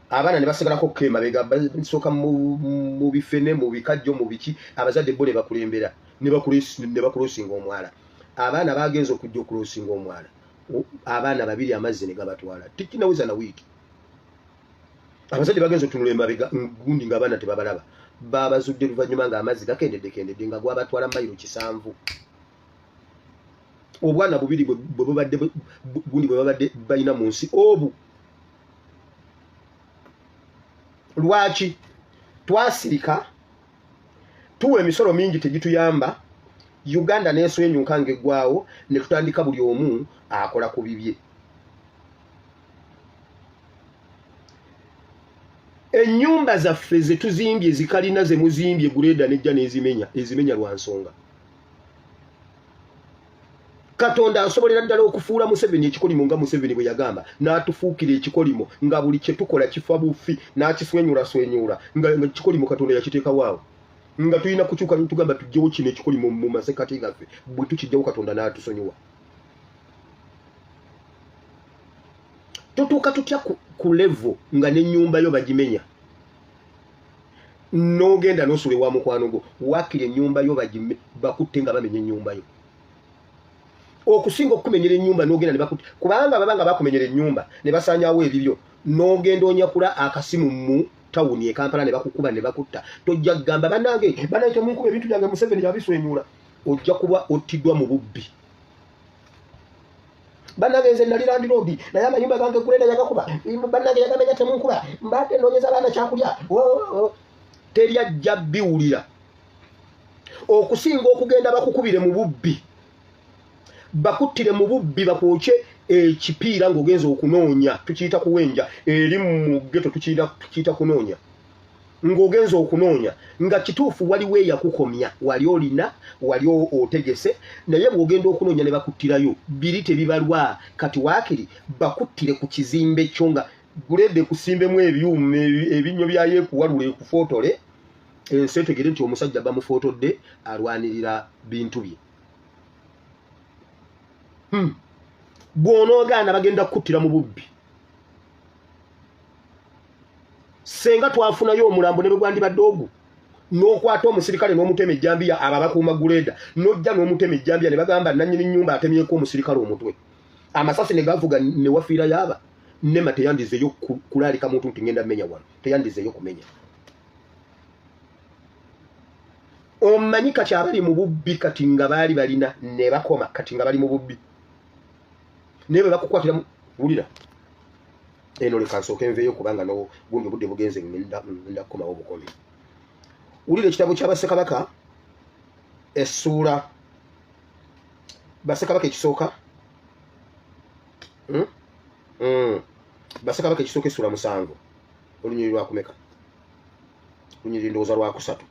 abaana ne basigalako kema bega basooka mu bifene mu bikajjo mu biki abazadde bo ne bakulembera ne bakulosinga omwala abaana bagenza okujja okulosinga omwala abaana babiri amazzi ne gabatwala tikinaweza na wiiki abazadde bagenza otunula emabega gundi ng'abaana tebabalaba babazudde luvannyuma ng'amazzi gakendedde nga gwabatwala mayiro 7 obwana bubiri gundi bwe babadde balina mu nsi obu lwaki twasirika tuwa emisolo mingi tegituyamba Uganda n'eswenyuka ng'eggwawo ne tutandika buli omu akola ku bibye ennyumba zaffe ze tuzimbye zikalina ze muzimbye Guleda nejja ezimenya lwa nsonga Katonda asobolera ddala okufuula Museveni ekikolimo nga Museveni bwe yagamba n'atufuukira ekikolimo nga buli kye tukola kifa bufi n'akiswenyula nga ekikolimo Katonda yakiteekawo awo nga tulina kukyuka tugamba tujjewo kino ekikolimo mu masekati gaffe bwe tukijjawo Katonda n'atusonyiwa tutuuka tutya ku level nga n'ennyumba yo bagimenya n'ogenda n'osula ewa mukwano gwo waakira ennyumba yo bakutte nga bamenya ennyumba yo okusinga okumenyera ennyumba n'ogenda ne bakutte kubanga babanga bakumenyera ennyumba ne basaanyaawo ebibyo n'ogenda onyakula akasimu mu tawuni e Kampala ne bakukuba ne bakutta tojja kugamba bannange temunkuba ebintu byange Museveni yabiswenyula ojja kuba ottiddwa mu bubbi bannange nze nali landiroodi naye amayumba gange Guleda yagakuba bannange yagamenya temunkuba mbadde noonyeza abaana kyakulya teri ajja biwulira okusinga okugenda bakukubire mu bubbi bakuttire mu bubbi bakwokye ekipiira ng'ogenza okunoonya tukiyita kuwenja eri mu ggeto tukiyita kunoonya ng'ogenza okunoonya nga kituufu waliwo eyakukomya wali olina wali otegese naye bw'ogenda okunoonya ne bakuttirayo biri tebibalwa kati waakiri bakuttire ku kizimbe kyo nga Guleda kusimbemu ebyuma ebinnyo byayo ekuwalula ekufootole ensi etegere nti omusajja bamufootodde alwanirira bintu bye bw'onoogaana bagenda kukuttira mu bubbi senga twafunayo omulambo ne bwandibadde ogu n'okwata omusirikale n'omutema ejjambiya ababakuuma guleda n'ojja n'omutema ejjambiya ne bagamba nannyini nnyumba atemyeko omusirikale omutwe amasasi ne gavuga ne wafiira yaaba nema teyandizeeyo kulaalika muntu nti ngenda mmenya wano teyandizeeyo kumenya omanyi kati abali mu bubbi kati nga baali balina ne bakoma kati nga bali mu bubbi naye bwe bakukwatira wulira eno leka nsooka enveeyo kubanga no gundi obudde bugenze ngenda kukomawo obukomi wulira ekitabo kya Bassekabaka essuula Bassekabaka ekisooka Bassekabaka ekisooka essuula 7 olunyiri lwakumeka olunyiri ndowooza lwakusatu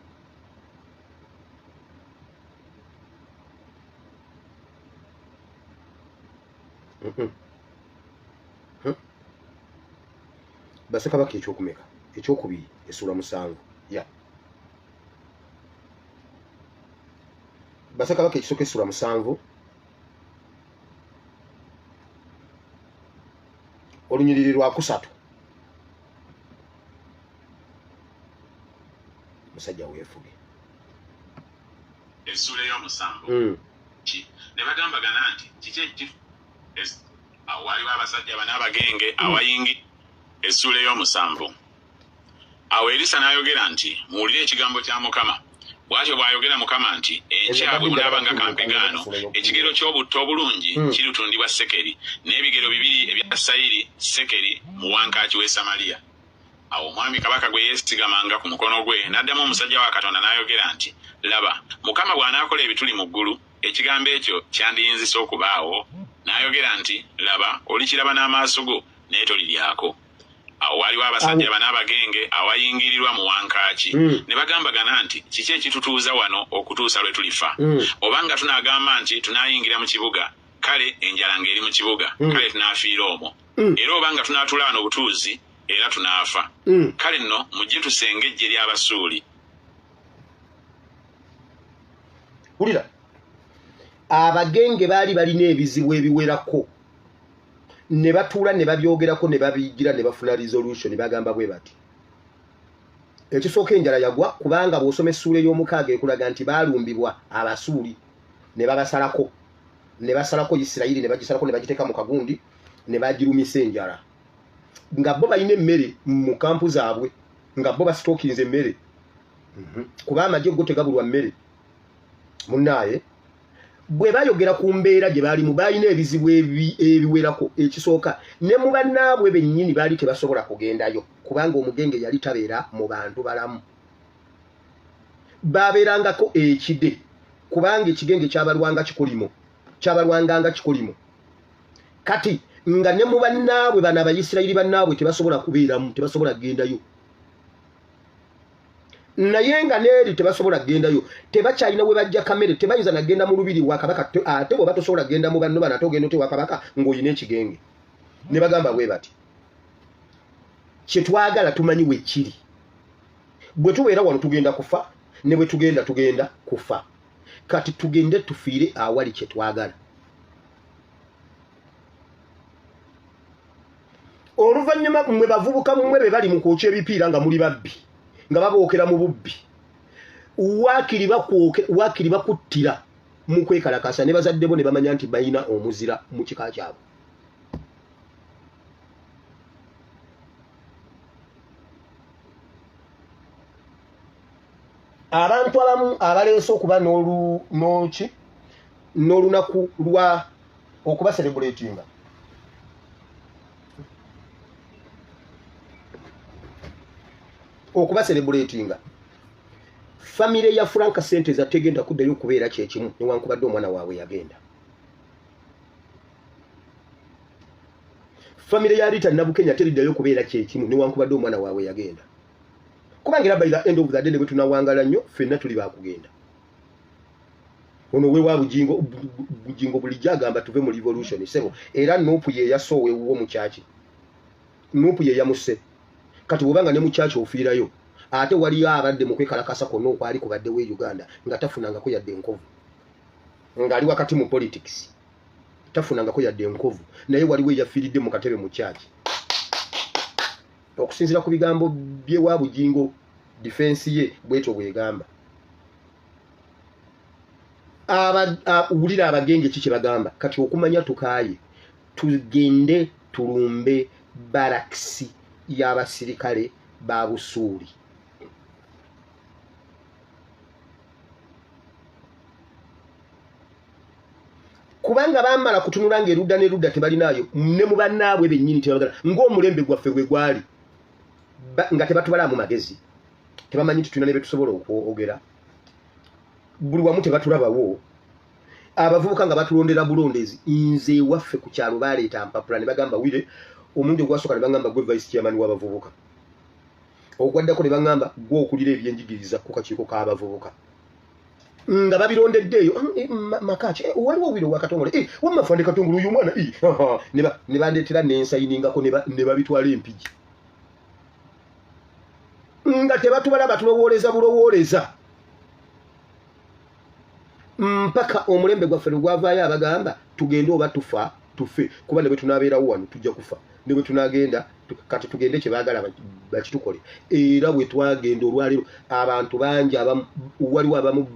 Bassekabaka ekyokumeka ekyokubiri essuula 7 ya Bassekabaka ekisooka essuula 7 olunyiriri lwakusatu musajja weefuge essuula ey'omusanvu ne bagambagana nti kiki awo waliwo abasajja bana abagenge awayingi essuula ey'omusanvu awo Erisa n'ayogera nti muwulire ekigambo kya Mukama bw'atyo bw'ayogera Mukama nti enkya bwe munaabanga kampegaano ekigero ky'obutta obulungi kirutundibwa sekeri n'ebigero 2 ebya sayiri sekeri mu wankaaki w'e Samaliya awo omwami kabaka gwe yeesigamanga ku mukono gwe n'addamu omusajja wa Katonda n'ayogera nti laba Mukama bw'anaakola ebituli mu ggulu ekigambo ekyo kyandiyinzisa okubaawo n'ayogera nti laba olikiraba n'amaaso go naye toliryako awo waliwo abasajja bana abagenge awayingirirwa mu wankaaki ne bagambagana nti kiki ekitutuuza wano okutuusa lwe tulifa obanga tunaagamba nti tunaayingira mu kibuga kale enjala ng'eri mu kibuga kale tunaafiira omwo era obanga tunaatula wano obutuuzi era tunaafa kale nno mujje tusenge ejje ly'Abasuuli wulira abagenge baali balina ebizibu ebiwerako ne batuula ne babyogerako ne babiyigira ne bafuna resolution ne bagamba bwe bati ekisooka enjala yagwa kubanga bw'osoma essuula ey'omukaaga ekulaga nti baalumbibwa Abasuuli ne babasalako ne basalako Isirayiri ne bagisalako ne bagiteeka mu kagundi ne bagirumisa enjala nga bo balina emmere mu kampu zaabwe nga bo basitookinze emmere kuba amagye go tegabulwa mmere munnaaye bwe bayogera ku mbeera gye baalimu balina ebizibu ebiwerako ekisooka ne mu bannaabwe bennyini baali tebasobola kugendayo kubanga omugenge yali tabeera mu bantu balamu babeerangako ekide kubanga ekigenge kyabalwanga kikolimo kati nga ne mu bannaabwe bano Abayisirayiri bannaabwe tebasobola kubeeramu tebasobola kugendayo naye nga neeri tebasobola kugendayo tebakyalina we bajja kamere tebayinza nagenda mu lubiri wa kabaka ate bwe batosobola kugenda mu banno bano ate ogenda ote wa kabaka ng'olina ekigenge ne bagamba bwe bati kye twagala tumanyi we kiri bwe tubeera wano tugenda kufa ne bwe tugenda kufa kati tugende tufiire awali kye twagala oluvannyuma mmwe bavubuka mmwe be bali mu kwokya ebipiira nga muli babbi nga babookera mu bubbi waakiri bakuttira mu kwekalakasa ne bazadde bo ne bamanya nti balina omuzira mu kika kyabwe abantu abamu abaleese okuba n'olunaku lwa okuba celebratinga famire ya Frank Sentez ategenda kuddayo kubeera kyekimu newankubadde omwana waabwe yagenda famire ya Rita Nabukenya teriddayo kubeera kyekimu newankubadde omwana waabwe yagenda kubanga era by the end of the day ne bwe tunawangala nnyo ffenna tuli baakugenda ono we wa Bujingo bulijjo agamba tuve mu revolution sebo era Nupu ye yasoowe wo mu kyaki Nupu ye yamuse kati bw'obanga ne mu kyaki ofiirayo ate waliyo abadde mu kwekalakasa konna okwali kubadde we Uganda nga tafunangako yadde enkovu ng'ali wakati mu politics tafunangako yadde enkovu naye waliwo eyafiiridde mu katebe mu kyaki okusinzira ku bigambo bye wa Bujingo defense ye bweto bwegamba ulira abagenge kiki bagamba kati okumanya tukaye tugende tulumbe baraksi y'abasirikale ba Busuuli kubanga bamala kutunula ng'erudda n'erudda tebalinayo ne mu bannaabwe bennyini tebagala ng'omulembe gwaffe bwe gwali nga tebatubala mu magezi tebamanyi tutuna ne betusobola okwogera buli wamu tebatulabawo abavubuka nga batulondera bulondezi nze waffe ku kyalo baleeta mpapula ne bagamba wire omuntu ogwasooka ne bagamba gwe vice chairman w'abavubuka ogwaddako ne bagamba gwe okulira ebyenjigiriza ku kakiiko k'abavubuka nga babirondeddeeyo makaki waliwo wiro wakatongole wamafande katongole uyu mwana ne bandeetera nensayiningako ne babitwala empigi nga tebatubala batulowooleza bulowooleza mpaka omulembe gwaffe gwavaayo abagamba tugende oba tufe kuba ne bwe tunaabeerawo wano tujja kufa ne bwe tunagenda kati tugende kye baagala bakitukole era bwe twagenda olwaleero abantu bangi waliwo abamu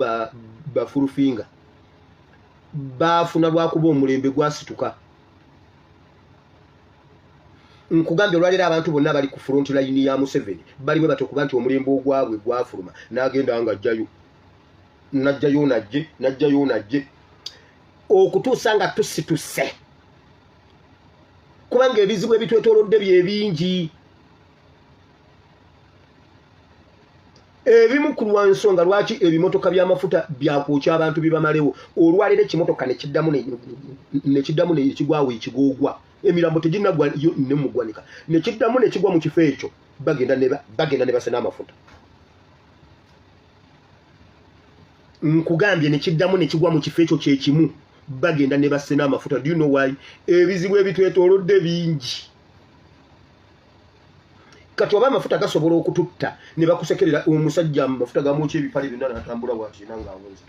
bafulufinga baafuna lwakuba omulembe gwasituka nkugambye olwaleero abantu bonna bali ku front line ya Museveni bali bwe batokuba nti omulembe ogwabwe gwafuluma n'agenda nga ajjayo najjayo najje okutuusa nga tusituse kubanga ebizibu ebitwetoolodde bye bingi ebimu ku lwansonga lwaki ebimotoka by'amafuta byakwokya abantu bibamalewo olwaleero ekimotoka nekiddamu nekigwawo ekigoogwa emirambo teginagwa ne mugwanika nekiddamu nekigwa mu kifo ekyo bagenda ne basena amafuta nkugambye nekiddamu nekigwa mu kifo ekyo kyekimu bagenda ne basena amafuta. Do you know why? Ebizibu ebitwetoolodde bingi kati oba amafuta gasobola okututta ne bakusekerera omusajja amafuta gamwoki ebipale byonna natambula bwati nanga awonze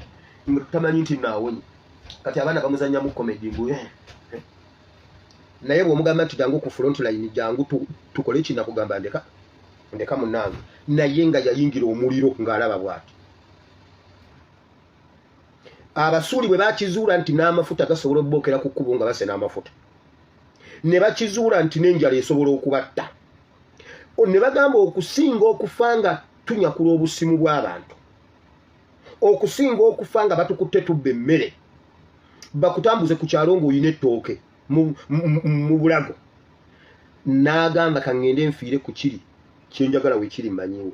tamanyi nti naawonye kati abaana bamuzanya mu comedy mbu naye bw'omugamba nti jangu ku front line jangu tukole kina kugamba ndeka munnange naye nga yayingira omuliro ng'alaba bwati abasuuli bwe bakizuula nti n'amafuta gasobola obbokera ku kkubo nga basena amafuta ne bakizuula nti n'enjala esobola okubatta ne bagamba okusinga okufa nga tunyakula obusimu bw'abantu okusinga okufa nga batukutte tubba emmere bakutambuze ku kyalo ng'olina ettooke mu bulago n'agamba kaŋŋende nfiire ku kiri kyenjagala we kiri mmanyiwo.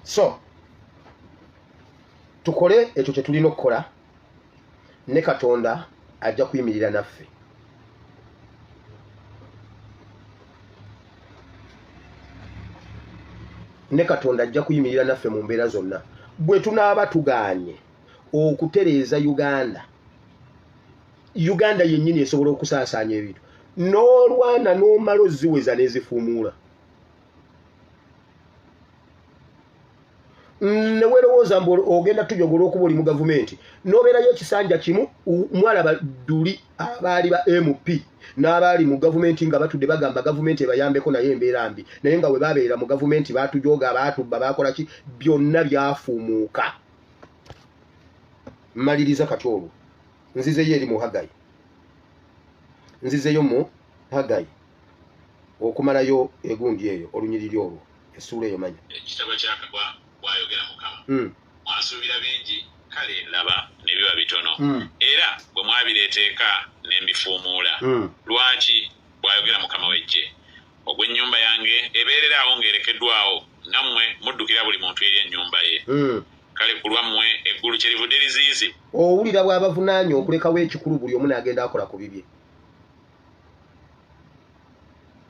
So tukole ekyo kye tulina okukola ne Katonda ajja kuyimirira naffe. Ne Katonda ajja kuyimirira naffe mu mbeera zonna. Bwe tunaaba tugaanye okutereeza Uganda yennyini esobola okusaasaanya ebintu n'olwana n'omala oziweza n'ezifuumuula. Newerowooza mbu ogenda tujogola okuba oli mu gavumenti n'obeerayo ekisanja kimu mwalaba duli abaali ba MP n'abaali mu gavumenti nga batudde bagamba gavumenti ebayambeko naye embeera mbi naye nga we babeera mu gavumenti baatujoga baatubba bakola ki byonna byafuumuuka. Maliriza kati olwo nzizeyo eri mu Haggayi nzizeyo mu Haggayi okumalayo egundi eyo olunyiriri olwo essuula eyo manya ekitabo kyakagwa bwayogera Mukama mwasuubira bingi kale laba ne biba bitono era bwe mwabireeteeka ne mbifuumuula lwaki bwayogera Mukama w'eggye ogw'ennyumba yange ebeerera awo ng'erekeddwawo nammwe muddukira buli muntu eri ennyumba ye kale ku lwammwe eggulu kyerivudde liziizi. Owulira bw'abavunaanye okulekawo ekikulu buli omu n'agenda akola ku bibye.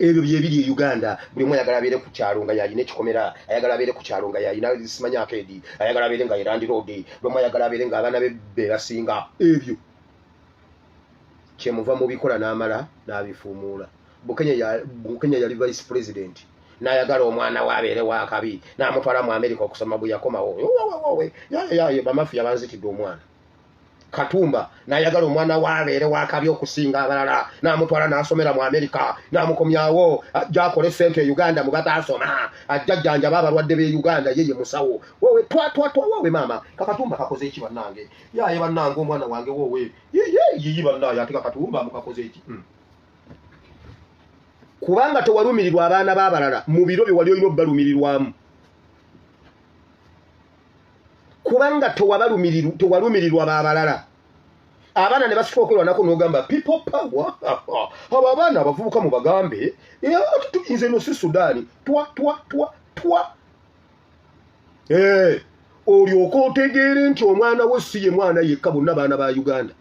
Ebyo byebiri e Uganda buli omu ayagala abeere ku kyalo nga yalina ekikomera ayagala abeere ku kyalo nga yalina simanyi akeedi ayagala abeere nga yerandi roodi buli omu ayagala abeere nga abaana be basinga ebyo kyemuva mu bikola n'amala n'abifuumuula. Bukenya yali vice president nayagala omwana wabeere wakabi namutwala mu America okusoma bwe yakomawo ya bamafia banzitidde omwana Katumba nayagala omwana wabeere wakabi okusinga abalala namutwala nasomera mu America namukomyawo jakole sente Uganda mu batasoma ajjajjanja abalwadde be Uganda yeye musawo wowe twa wowe mama Katumba kakoze eki bannange yaye bannange omwana wange wowe yiyi bannaye ate Katumba mukakoze eki kubanga tewalumirirwa abaana b'abalala mu biro bye wali olina obbalumirirwamu kubanga tewalumirirwa b'abalala abaana ne basooka okwirwanako n'ogamba people power abo abaana abavubuka mu bagambe nze no si Sudaani twa olyoka otegeere nti omwana wo si ye mwana yekka bonna abaana ba Uganda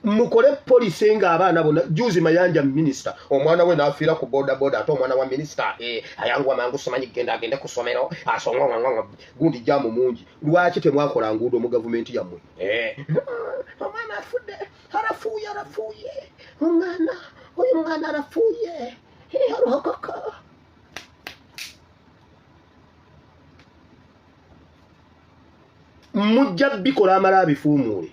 mukole polisi nga abaana bona juzi Mayanja minister omwana we nafiira ku boda ate omwana wa minister ayangwa mangu simanyi genda agende ku somero asongwa gundi jamu mungi lwaki temwakola nguudo mu government yammwe omwana afudde arafuye omwana arafuye arokoka mujja bikola amala abifuumuule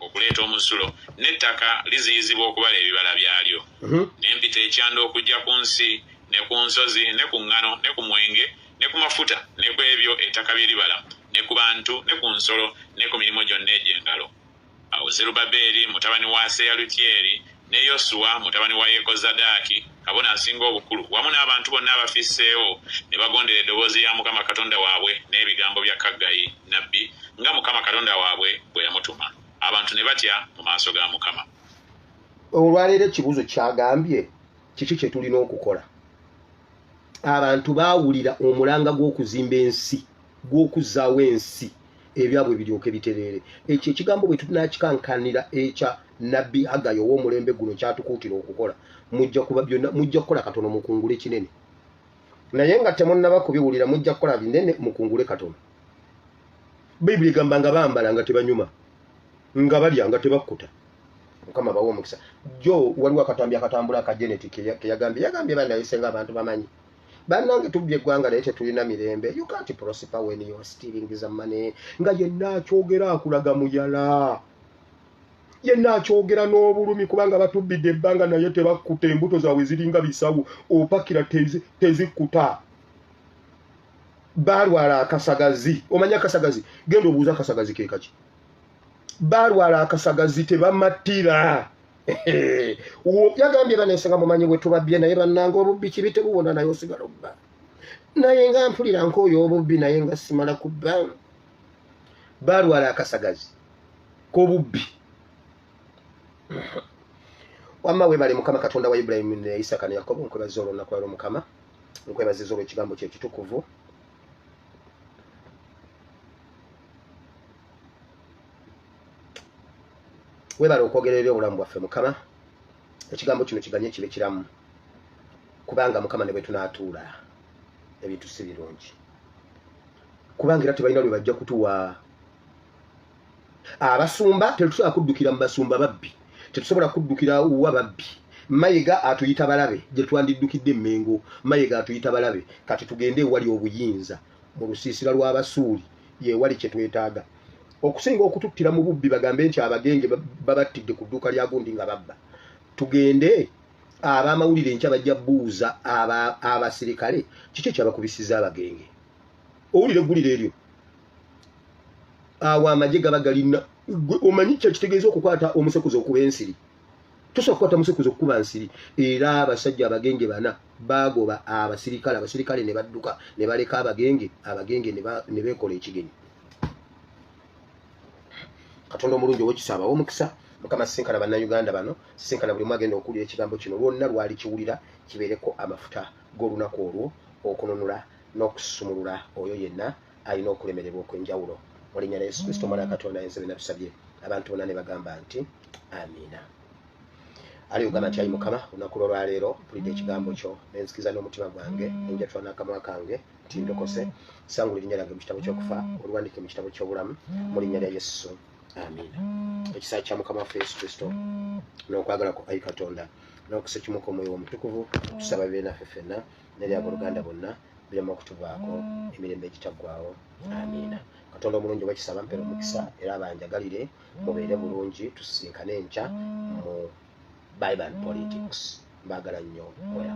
okuleeta omusulo n'ettaka liziyizibwa okubala ebibala byalyo n'empita ekyanda okujja ku nsi ne ku nsozi ne ku ŋŋano ne ku mwenge ne ku mafuta ne ku ebyo ettaka bye libala ne ku bantu ne ku nsolo ne ku mirimu gyonna egy'engalo. Awo Zerubabeeri mutabani wa Seyalutyeri ne Yosuwa mutabani wa Yekozadaaki kabona asinga obukulu wamu n'abantu bonna abafisseewo ne bagondera eddoboozi ya Mukama Katonda waabwe n'ebigambo bya Kaggayi nabbi nga Mukama Katonda waabwe bwe yamutuma. Abantu ne batya mu maaso ga Mukama. Olwaleero ekibuuzo kyagambye kiki kye tulina okukola. Abantu baawulira omulanga gw'okuzimba ensi gw'okuzaawo ensi ebyabwe biryoke bitereere. Ekyo ekigambo bwe tunaakikankanira ekya nabbi Haggayi ow'omulembe guno kyatukuutira okukola mujja kukola katono mukungule kinene naye nga temunnaba kubiwulira mujja kukola binene mukungule katono. Bayibuli egamba nga bambala nga tebanyuma nga balya nga tebakkuta. Mukama bawo omukisa. Jo waliwo akatambi akatambula aka genetic yagambye bandayisenga abantu bamanyi bannange tubye eggwanga naye tetulina mirembe. You can't prosper when you are stealing the money. Nga yenna akyogera akulaga muyala yenna akyogera n'obulumi kubanga batubbidde ebbanga naye tebakkuta embuto zaabwe ziringa bisawu opakira tezikkuta. Balwala akasagazi. Omanya akasagazi? Genda obuuza akasagazi ke kaki. Balwala akasagazi tebamatira. Yagambye banesenga mumanyi bwe tubabbye naye bannanga obubbi kibi tebuwona naye osigala obba. Naye nga mpulira nk'oyo obubbi naye nga simala kubba. Balwala akasagazi k'obubbi. Wamma we bali Mukama Katonda wa Ibrahim ne Isaka ne Yakobo nkwebaza olunaku lwa Mukama nkwebaza olw'ekigambo kye ekitukuvu. Webale okwogerera obulamu bwaffe Mukama ekigambo kino kiganye kibe kiramu kubanga Mukama ne bwe tunaatuula ebintu si birungi kubanga era tebalina lwe bajja kutuwa abasumba tetusobola kuddukira mu basumba babbi tetusobola kuddukira wa babbi. Mayiga atuyita balabe gye twandiddukidde Mmengo Mayiga atuyita balabe kati tugende wali obuyinza mu lusiisira lw'Abasuuli ye wali kye twetaaga okusinga okututtira mu bubbi bagambe nti abagenge babattidde ku dduuka lya gundi nga babba. Tugende ab'amawulire nkya bajja buuza abasirikale kiki kyabakubisiza abagenge. Owulire eggulire eryo awo amagye gaba galina omanyi kya kitegeeza okukwata omusekuzo okuba ensiri. Tosobola kukwata musekuzo okuba nsiri. Era abasajja abagenge bana bagoba abasirikale ne badduka ne baleka abagenge ne beekola ekigenyi. Katonda omulungi ow'ekisaba omukisa Mukama sinkana bannayuganda bano sinkana buli mwagenda okuwulira ekigambo kino lwonna lwali kiwulira kibeereko amafuta g'olunaku olwo okununula n'okusumulula oyo yenna alina okulemererwa okw'enjawulo mu linnya lya Yesu Kristo Mwana wa Katonda yenze tusabye abantu bonna ne bagamba nti amiina. Ali ugamba nti ayi Mukama olunaku lwaleero mpulidde ekigambo kyo nenzikiriza n'omutima gwange nenjatula n'akamwa kange nti ndokose sangula erinnya lyange mu kitabo ky'okufa oluwandiike mu kitabo ky'obulamu mu linnya lya Yesu amina ekisa kya mukama waffe Yesu Kristo n'okwagala ku ayi Katonda n'okusekimuka omwoyo omutukuvu tusaba bibe naffe ffenna n'eryabooluganda bonna birema okutuvaako emirembe egitaggwaawo amina Katonda omulungi obakisaba mpera omukisa era abanjagalire mubeere bulungi tusisinkane enkya mu Bible and Politics mbaagala nnyo oya